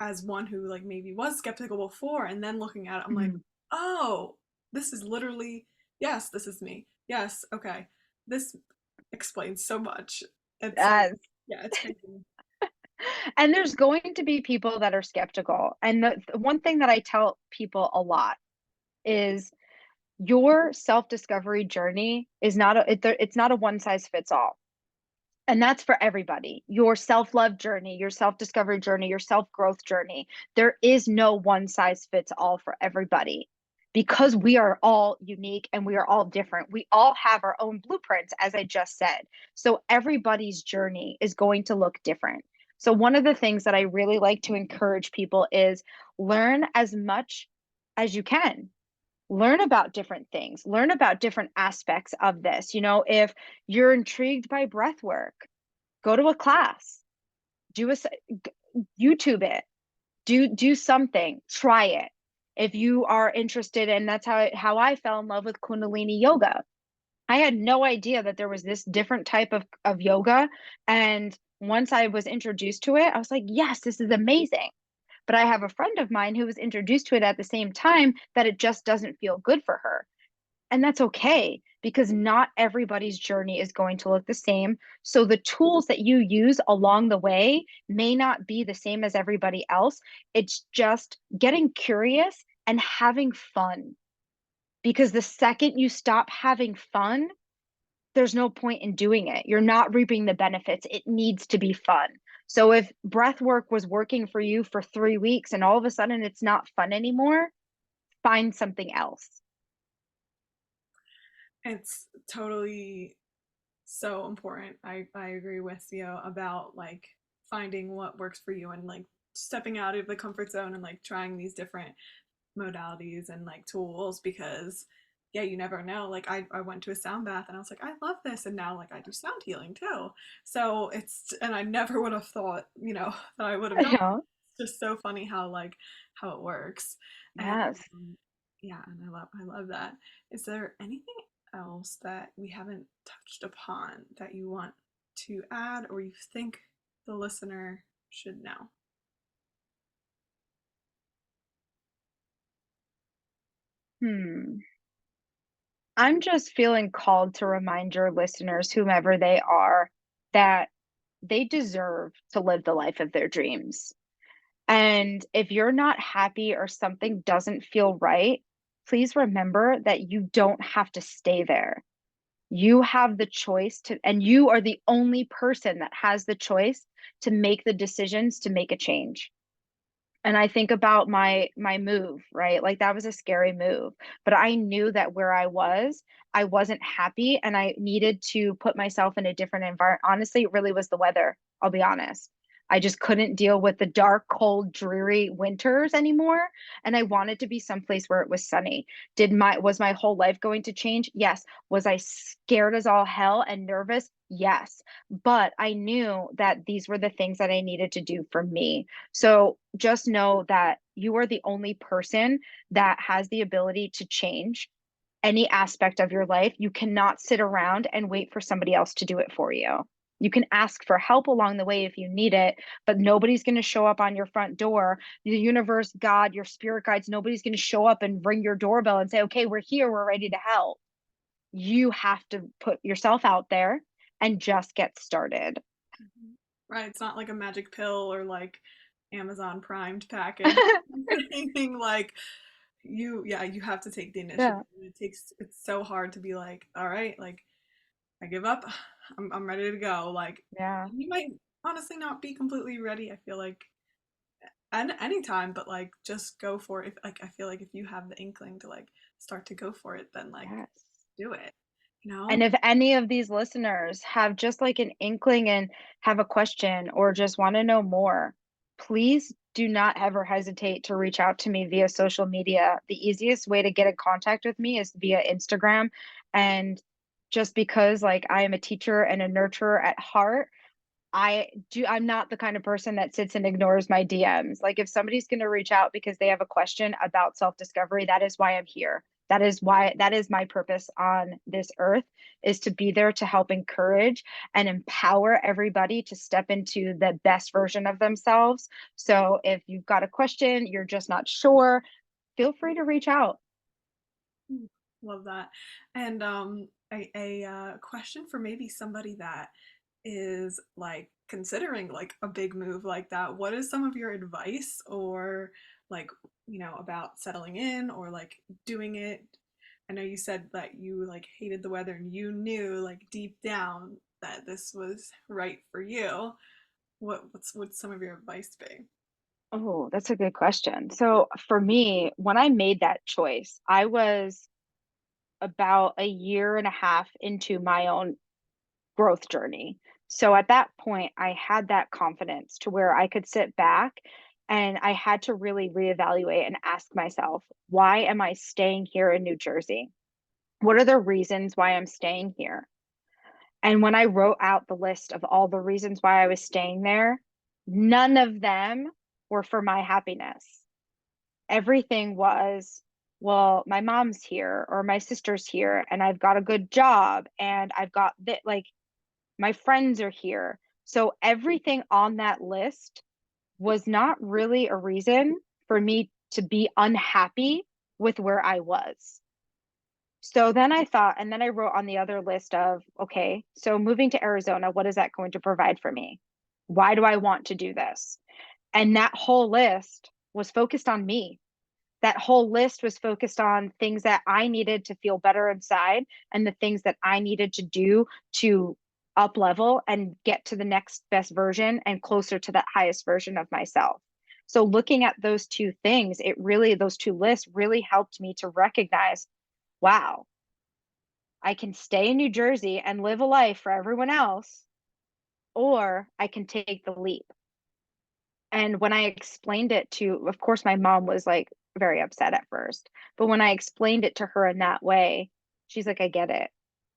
A: as one who like maybe was skeptical before and then looking at it I'm like,
B: Mm.
A: oh, this is literally, yes, this is me, yes, okay, this explains so much. It's like,
B: Yes.
A: yeah, it's crazy.
B: And there's going to be people that are skeptical. And the one thing that I tell people a lot is your self-discovery journey is not it's not a one size fits all. And that's for everybody. Your self-love journey, your self-discovery journey, your self-growth journey. There is no one size fits all for everybody, because we are all unique and we are all different. We all have our own blueprints, as I just said. So everybody's journey is going to look different. So one of the things that I really like to encourage people is learn as much as you can. Learn about different things, learn about different aspects of this. If you're intrigued by breath work, go to a class, do a YouTube it, do something, try it. If you are interested, and that's how I fell in love with Kundalini yoga. I had no idea that there was this different type of yoga, and once I was introduced to it, I was like, yes, this is amazing. But I have a friend of mine who was introduced to it at the same time that it just doesn't feel good for her. And that's okay, because not everybody's journey is going to look the same. So the tools that you use along the way may not be the same as everybody else. It's just getting curious and having fun. Because the second you stop having fun, there's no point in doing it. You're not reaping the benefits. It needs to be fun. So if breath work was working for you for 3 weeks and all of a sudden it's not fun anymore, find something else.
A: It's totally so important. I agree with you about like finding what works for you and like stepping out of the comfort zone and like trying these different modalities and like tools because yeah, you never know. Like I went to a sound bath and I was like, I love this. And now like I do sound healing too. So it's, and I never would have thought, that I would have done.
B: Yeah.
A: It's just so funny how it works. And
B: Yes.
A: um, yeah, and I love that. Is there anything else that we haven't touched upon that you want to add or you think the listener should know?
B: Hmm. I'm just feeling called to remind your listeners, whomever they are, that they deserve to live the life of their dreams. And if you're not happy or something doesn't feel right, please remember that you don't have to stay there. You have the choice to, and you are the only person that has the choice to make the decisions to make a change. And I think about my move, right? Like that was a scary move, but I knew that where I wasn't happy and I needed to put myself in a different environment. Honestly, it really was the weather. I'll be honest. I just couldn't deal with the dark, cold, dreary winters anymore, and I wanted to be someplace where it was sunny. Did my Was my whole life going to change? Yes. Was I scared as all hell and nervous? Yes. But I knew that these were the things that I needed to do for me. So just know that you are the only person that has the ability to change any aspect of your life. You cannot sit around and wait for somebody else to do it for you. You can ask for help along the way if you need it, but nobody's going to show up on your front door. The universe, God, your spirit guides, nobody's going to show up and ring your doorbell and say, okay, we're here, we're ready to help. You have to put yourself out there and just get started.
A: Mhm. Right, it's not like a magic pill or like Amazon Primed package. Anything like yeah, you have to take the initiative.
B: Yeah.
A: It's so hard to be like, all right, like I give up. I'm ready to go. Like
B: Yeah.
A: you might honestly not be completely ready. I feel like and anytime, but like just go for it. If like I feel like if you have the inkling to like start to go for it, then like
B: Yes.
A: do it. You know?
B: And if any of these listeners have just like an inkling and have a question or just want to know more, please do not ever hesitate to reach out to me via social media. The easiest way to get in contact with me is via Instagram. And just because like I am a teacher and a nurturer at heart, I'm not the kind of person that sits and ignores my DMs. Like if somebody's going to reach out because they have a question about self-discovery, that is why I'm here. That is my purpose on this earth, is to be there to help encourage and empower everybody to step into the best version of themselves. So if you've got a question, you're just not sure, feel free to reach out.
A: Mm, love that. And a question for maybe somebody that is like considering like a big move like that. What is some of your advice or like, about settling in or like doing it? I know you said that you like hated the weather and you knew like deep down that this was right for you. Would some of your advice be?
B: Oh, that's a good question. So for me, when I made that choice, I was about a year and a half into my own growth journey. So at that point, I had that confidence to where I could sit back and I had to really reevaluate and ask myself, why am I staying here in New Jersey? What are the reasons why I'm staying here? And when I wrote out the list of all the reasons why I was staying there, none of them were for my happiness. Everything was, well, my mom's here or my sister's here and I've got a good job and I've got that, like my friends are here. So everything on that list was not really a reason for me to be unhappy with where I was. So then I thought, and then I wrote on the other list of, okay, so moving to Arizona, what is that going to provide for me? Why do I want to do this? And that whole list was focused on me. That whole list was focused on things that I needed to feel better inside and the things that I needed to do to up level and get to the next best version and closer to that highest version of myself. So looking at those two things, those two lists really helped me to recognize, wow, I can stay in New Jersey and live a life for everyone else, or I can take the leap. And when I explained it to, of course, my mom was like, very upset at first. But when I explained it to her in that way, she's like, I get it.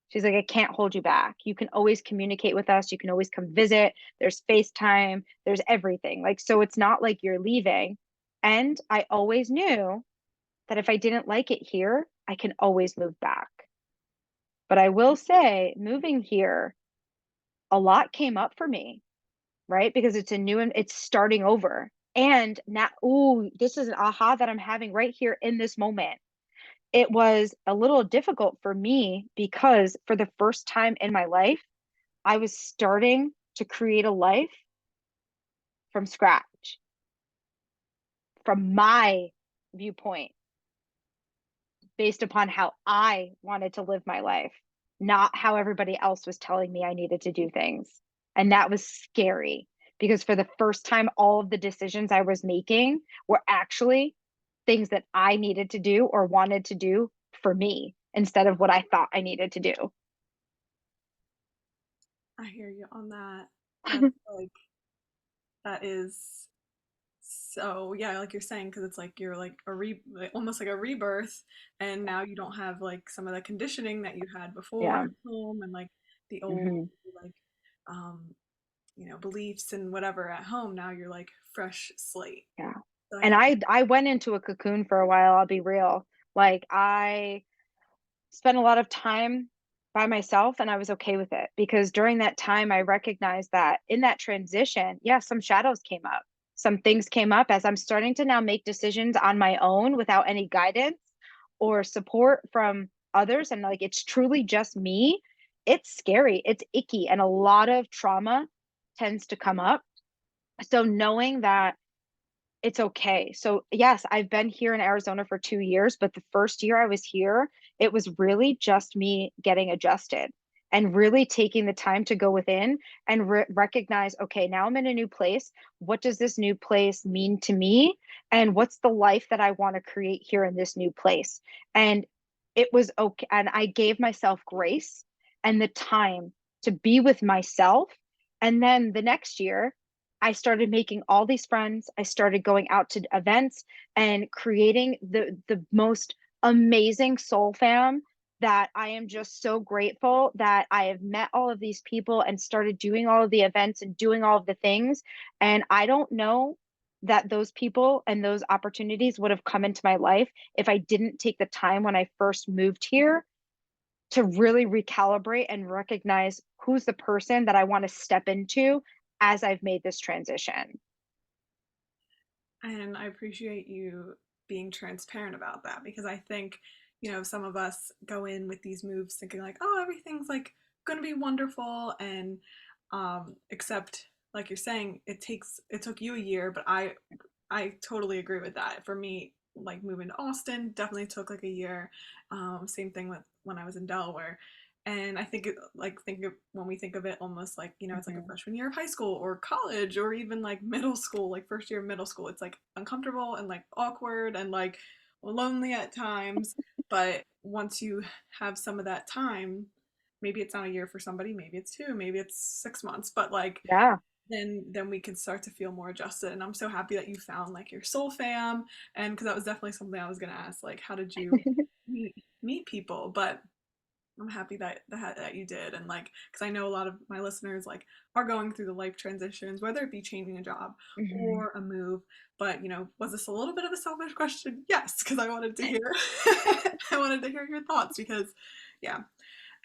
B: She's like, I can't hold you back. You can always communicate with us. You can always come visit. There's FaceTime, there's everything. Like, so it's not like you're leaving. And I always knew that if I didn't like it here, I can always move back. But I will say, moving here, a lot came up for me, right? Because it's a new and it's starting over. And now, ooh, this is an aha that I'm having right here in this moment. It was a little difficult for me because for the first time in my life, I was starting to create a life from scratch, from my viewpoint, based upon how I wanted to live my life, not how everybody else was telling me I needed to do things. And that was scary because for the first time, all of the decisions I was making were actually things that I needed to do or wanted to do for me instead of what I thought I needed to do.
A: I hear you on that. That's like that is so yeah, like you're saying, because it's like you're like like, almost like a rebirth, and now you don't have like some of the conditioning that you had before
B: Yeah.
A: at home, and like the old
B: Hmm.
A: like um beliefs and whatever at home. Now you're like fresh slate.
B: Yeah.
A: So I
B: And
A: hear.
B: I went into a cocoon for a while, I'll be real. Like I spent a lot of time by myself and I was okay with it because during that time I recognized that in that transition, yeah, some shadows came up. Some things came up as I'm starting to now make decisions on my own without any guidance or support from others and like it's truly just me. It's scary, it's icky and a lot of trauma tends to come up. So knowing that it's okay. So, yes, I've been here in Arizona for 2 years, but the first year I was here, it was really just me getting adjusted and really taking the time to go within and recognize, okay, now I'm in a new place. What does this new place mean to me? And what's the life that I want to create here in this new place? And it was okay. And I gave myself grace and the time to be with myself. And then the next year, I started making all these friends. I started going out to events and creating the most amazing soul fam that I am just so grateful that I have met all of these people and started doing all of the events and doing all of the things. And I don't know that those people and those opportunities would have come into my life if I didn't take the time when I first moved here to really recalibrate and recognize who's the person that I want to step into as I've made this transition.
A: And I appreciate you being transparent about that because I think, some of us go in with these moves thinking like, oh, everything's like going to be wonderful. And except, like you're saying, it took you a year, but I totally agree with that. For me, like moving to Austin definitely took like a year. Same thing with when I was in Delaware. And I think when we think of it almost like, it's like a
B: Mhm.
A: freshman year of high school or college or even like middle school, like first year of middle school. It's like uncomfortable and like awkward and like lonely at times. But once you have some of that time, maybe it's not a year for somebody, maybe it's two, maybe it's 6 months, but like
B: Yeah.
A: then we can start to feel more adjusted. And I'm so happy that you found like your soul fam. And because that was definitely something I was gonna ask, like how did you meet meet people? But I'm happy that you did, and like, because I know a lot of my listeners like are going through the life transitions, whether it be changing a job
B: Mhm.
A: or a move. But was this a little bit of a selfish question? Yes, because I wanted to hear, I wanted to hear your thoughts because, yeah,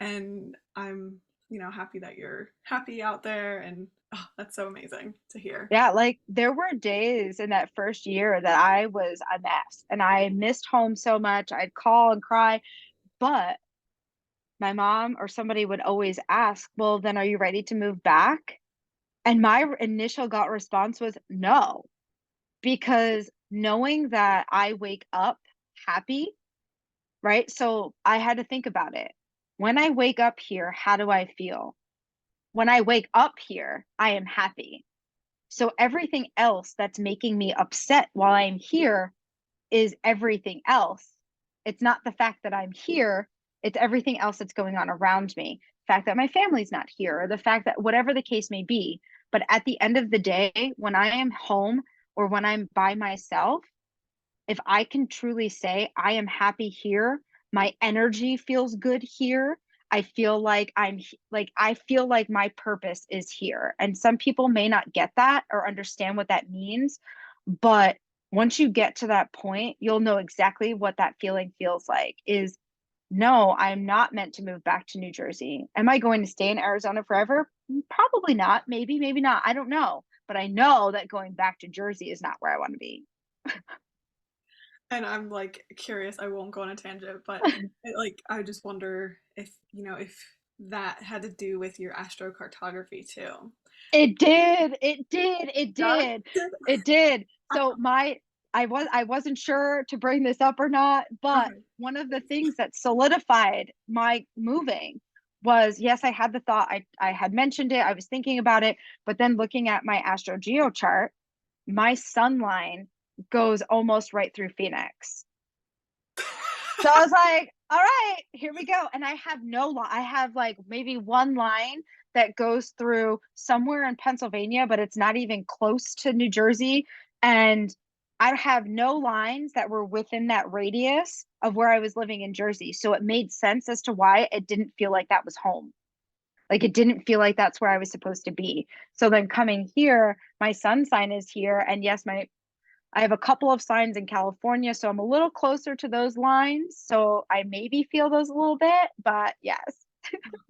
A: and I'm happy that you're happy out there, and oh, that's so amazing to hear.
B: Yeah, like there were days in that first year that I was a mess and I missed home so much. I'd call and cry, but my mom or somebody would always ask, well, then are you ready to move back? And my initial gut response was no, because knowing that I wake up happy, right? So I had to think about it. When I wake up here, how do I feel? When I wake up here, I am happy. So everything else that's making me upset while I'm here is everything else. It's not the fact that I'm here, it's everything else that's going on around me. The fact that my family's not here, or the fact that whatever the case may be. But at the end of the day, when I am home or when I'm by myself, if I can truly say, I am happy here, my energy feels good here. I feel like I feel like my purpose is here. And some people may not get that or understand what that means, but once you get to that point, you'll know exactly what that feeling feels like is no, I'm not meant to move back to New Jersey. Am I going to stay in Arizona forever? Probably not. Maybe, maybe not. I don't know. But I know that going back to Jersey is not where I want to be.
A: And I'm like curious, I won't go on a tangent, but like I just wonder if, if that had to do with your astrocartography too.
B: It did. It did. It
A: Yeah.
B: did. It did. So I wasn't sure to bring this up or not, but
A: Okay.
B: one of the things that solidified my moving was yes, I had the thought, I had mentioned it, I was thinking about it, but then looking at my astro geo chart, my sun line goes almost right through Phoenix. So I was like, all right, here we go. And I have no line. I have like maybe one line that goes through somewhere in Pennsylvania, but it's not even close to New Jersey. And I have no lines that were within that radius of where I was living in Jersey. So it made sense as to why it didn't feel like that was home. Like it didn't feel like that's where I was supposed to be. So then coming here, my sun sign is here. And yes, I have a couple of signs in California, so I'm a little closer to those lines. So I maybe feel those a little bit, but yes.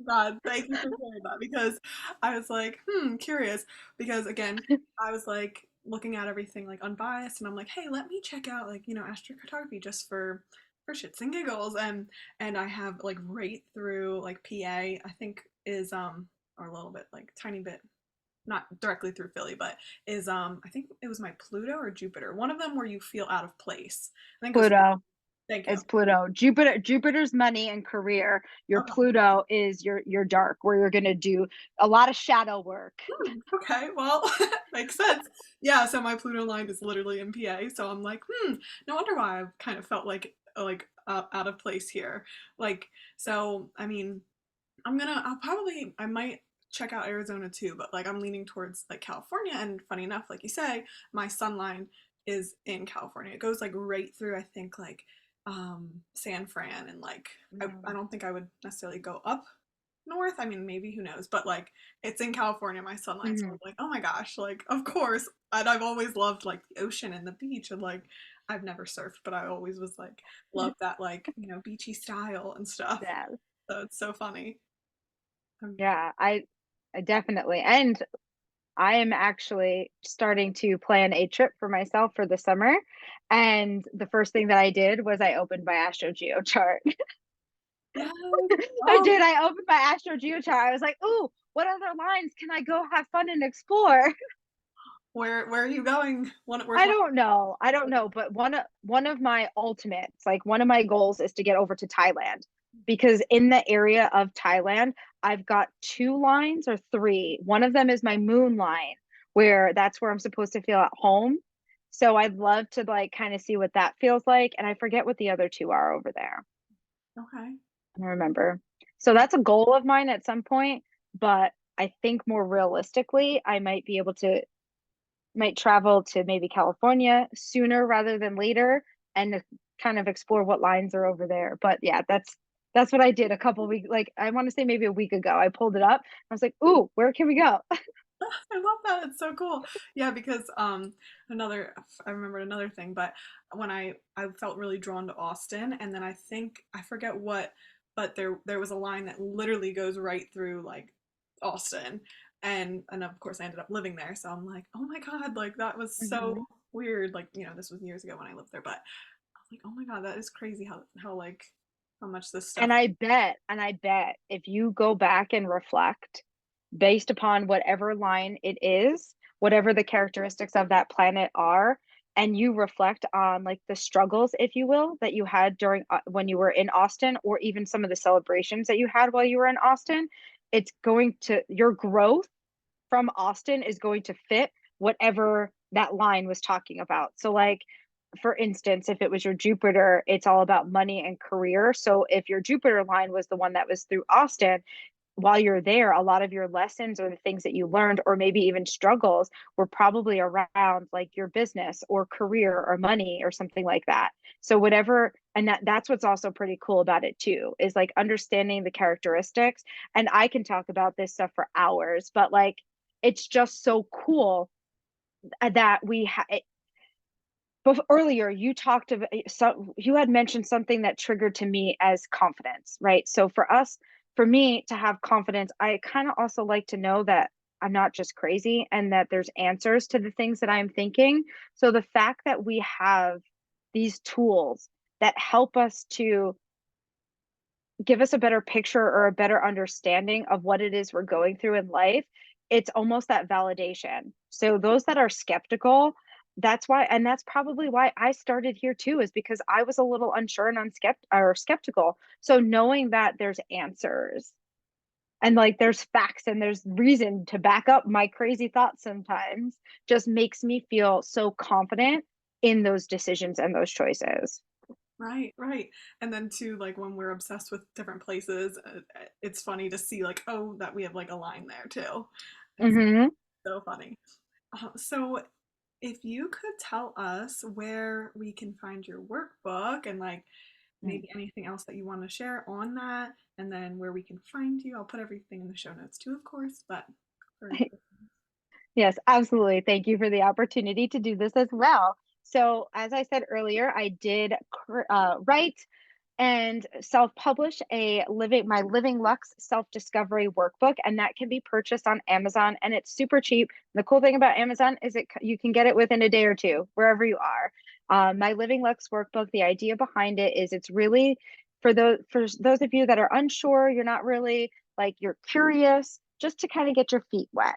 A: God, thank you for sharing that because I was like, curious. Because again, I was like looking at everything like unbiased, and I'm like, hey, let me check out like astrocartography just for shits and giggles, and I have like right through like PA, I think is or a little bit like tiny bit not directly through Philly, but is I think it was my Pluto or Jupiter, one of them where you feel out of place. I think it was.
B: Pluto
A: Thank you.
B: is Pluto. Jupiter's money and career. Your
A: Okay.
B: Pluto is your dark, where you're gonna do a lot of shadow work.
A: Okay, well, makes sense. Yeah, so my Pluto line is literally in PA, so I'm like, no wonder why I've kind of felt like out of place here. Like, so I mean, I might check out Arizona too, but like I'm leaning towards like California, and funny enough, like you say, my sun line is in California. It goes like right through, I think, like San Fran, and like I don't think I would necessarily go up north. I mean, maybe, who knows, but like it's in California, my sunlight. So
B: Mm-hmm.
A: I'm like, oh my gosh, like of course. And I've always loved like the ocean and the beach, and like I've never surfed, but I always was like loved that like, beachy style and stuff.
B: Yeah,
A: So it's so funny. Um,
B: yeah. I definitely, and I am actually starting to plan a trip for myself for the summer. And the first thing that I did was I opened my Astro Geo chart.
A: yes.
B: I
A: Oh,
B: did. I opened my Astro Geo chart. I was like, "Ooh, what other lines can I go have fun and explore?"
A: where are you going? Where's
B: I
A: one?
B: don't know. I don't know, but one of my ultimates, like one of my goals is to get over to Thailand because in the area of Thailand, I've got two lines or three. One of them is my moon line, where that's where I'm supposed to feel at home. So I'd love to like kind of see what that feels like, and I forget what the other two are over there.
A: Okay.
B: I don't remember. So that's a goal of mine at some point, but I think more realistically, I might travel to maybe California sooner rather than later and kind of explore what lines are over there. But yeah, that's what I did a couple weeks, like I want to say maybe a week ago. I pulled it up. I was like, "Ooh, where can we go?"
A: I love that. It's so cool. Yeah, because another I remembered another thing, but when I felt really drawn to Austin, and then I think I forget what, but there was a line that literally goes right through like Austin, and of course I ended up living there, so I'm like, "Oh my God, like that was so
B: Mhm.
A: weird." Like, this was years ago when I lived there, but I was like, "Oh my God, that is crazy how like how much this stuff."
B: And I bet if you go back and reflect based upon whatever line it is, whatever the characteristics of that planet are, and you reflect on like the struggles, if you will, that you had during when you were in Austin, or even some of the celebrations that you had while you were in Austin, it's going to your growth from Austin is going to fit whatever that line was talking about. So, like, for instance, if it was your Jupiter, it's all about money and career. So, if your Jupiter line was the one that was through Austin, while you're there, a lot of your lessons or the things that you learned, or maybe even struggles, were probably around like your business or career or money or something like that. So whatever, and that's what's also pretty cool about it too, is like understanding the characteristics. And I can talk about this stuff for hours, but like it's just so cool that earlier you talked about, so you had mentioned something that triggered to me as confidence, right? So for me to have confidence, I kind of also like to know that I'm not just crazy and that there's answers to the things that I'm thinking. So the fact that we have these tools that help us to give us a better picture or a better understanding of what it is we're going through in life, it's almost that validation. So those that are skeptical, that's why, and that's probably why I started here too, is because I was a little unsure and skeptical. So knowing that there's answers and like there's facts and there's reason to back up my crazy thoughts sometimes just makes me feel so confident in those decisions and those choices.
A: Right, right. And then too, like when we're obsessed with different places, it's funny to see like, oh, that we have like a line there too. It's
B: Hmm.
A: so funny. So if you could tell us where we can find your workbook and like maybe anything else that you want to share on that, and then where we can find you, I'll put everything in the show notes too, of course, but for
B: Yes, absolutely. Thank you for the opportunity to do this as well. So, as I said earlier, I did write and self-publish my Living Lux self-discovery workbook, and that can be purchased on Amazon, and it's super cheap. The cool thing about Amazon is you can get it within a day or two wherever you are. My Living Lux workbook, the idea behind it is it's really for those of you that are unsure, you're not really like you're curious, just to kind of get your feet wet.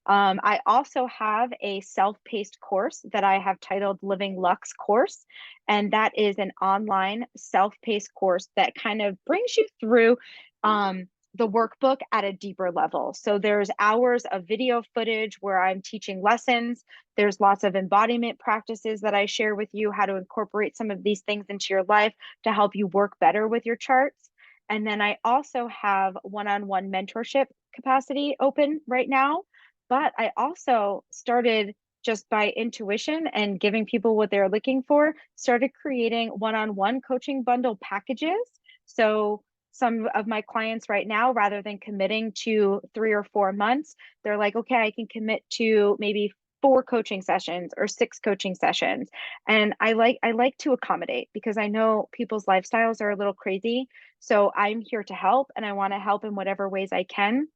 B: I also have a self-paced course that I have titled Living Lux Course, and that is an online self-paced course that kind of brings you through the workbook at a deeper level. So there's hours of video footage where I'm teaching lessons. There's lots of embodiment practices that I share with you, how to incorporate some of these things into your life to help you work better with your charts. And then I also have one-on-one mentorship capacity open right now. But I also started, just by intuition and giving people what they're looking for, started creating one-on-one coaching bundle packages. So some of my clients right now, rather than committing to 3 or 4 months, they're like, okay, I can commit to maybe 4 coaching sessions or 6 coaching sessions. And I like to accommodate because I know people's lifestyles are a little crazy. So I'm here to help, and I want to help in whatever ways I can.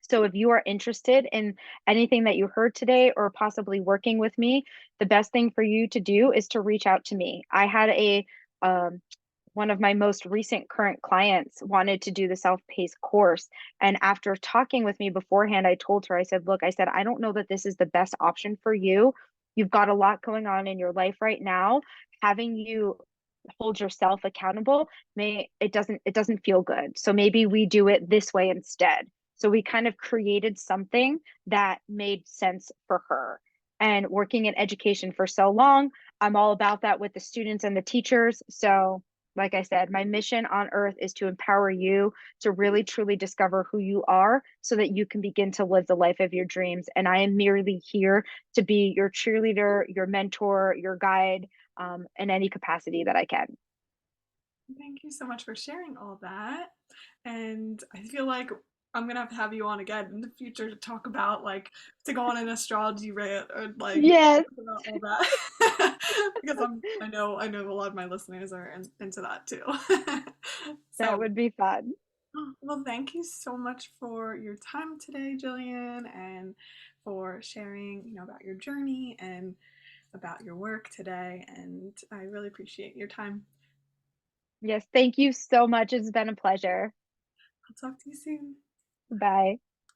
B: So if you are interested in anything that you heard today or possibly working with me, the best thing for you to do is to reach out to me. I had a um, one of my most recent current clients wanted to do the self-paced course. And after talking with me beforehand, I told her, I said, look, I said, I don't know that this is the best option for you. You've got a lot going on in your life right now. Having you hold yourself accountable it doesn't feel good. So maybe we do it this way instead. So we kind of created something that made sense for her. And working in education for so long, I'm all about that with the students and the teachers. So, like I said, my mission on earth is to empower you to really truly discover who you are so that you can begin to live the life of your dreams. And I am merely here to be your cheerleader, your mentor, your guide, in any capacity that I can.
A: thank you so much for sharing all that. And I feel like I'm gonna have to you on again in the future to talk about like to go on an astrology rant or like
B: Yes,
A: talk about all that because I know a lot of my listeners are into that too.
B: that
A: So
B: would be fun.
A: well, thank you so much for your time today, Jillian, and for sharing about your journey and about your work today. And I really appreciate your time.
B: Yes, thank you so much. It's been a pleasure.
A: I'll talk to you soon.
B: Bye.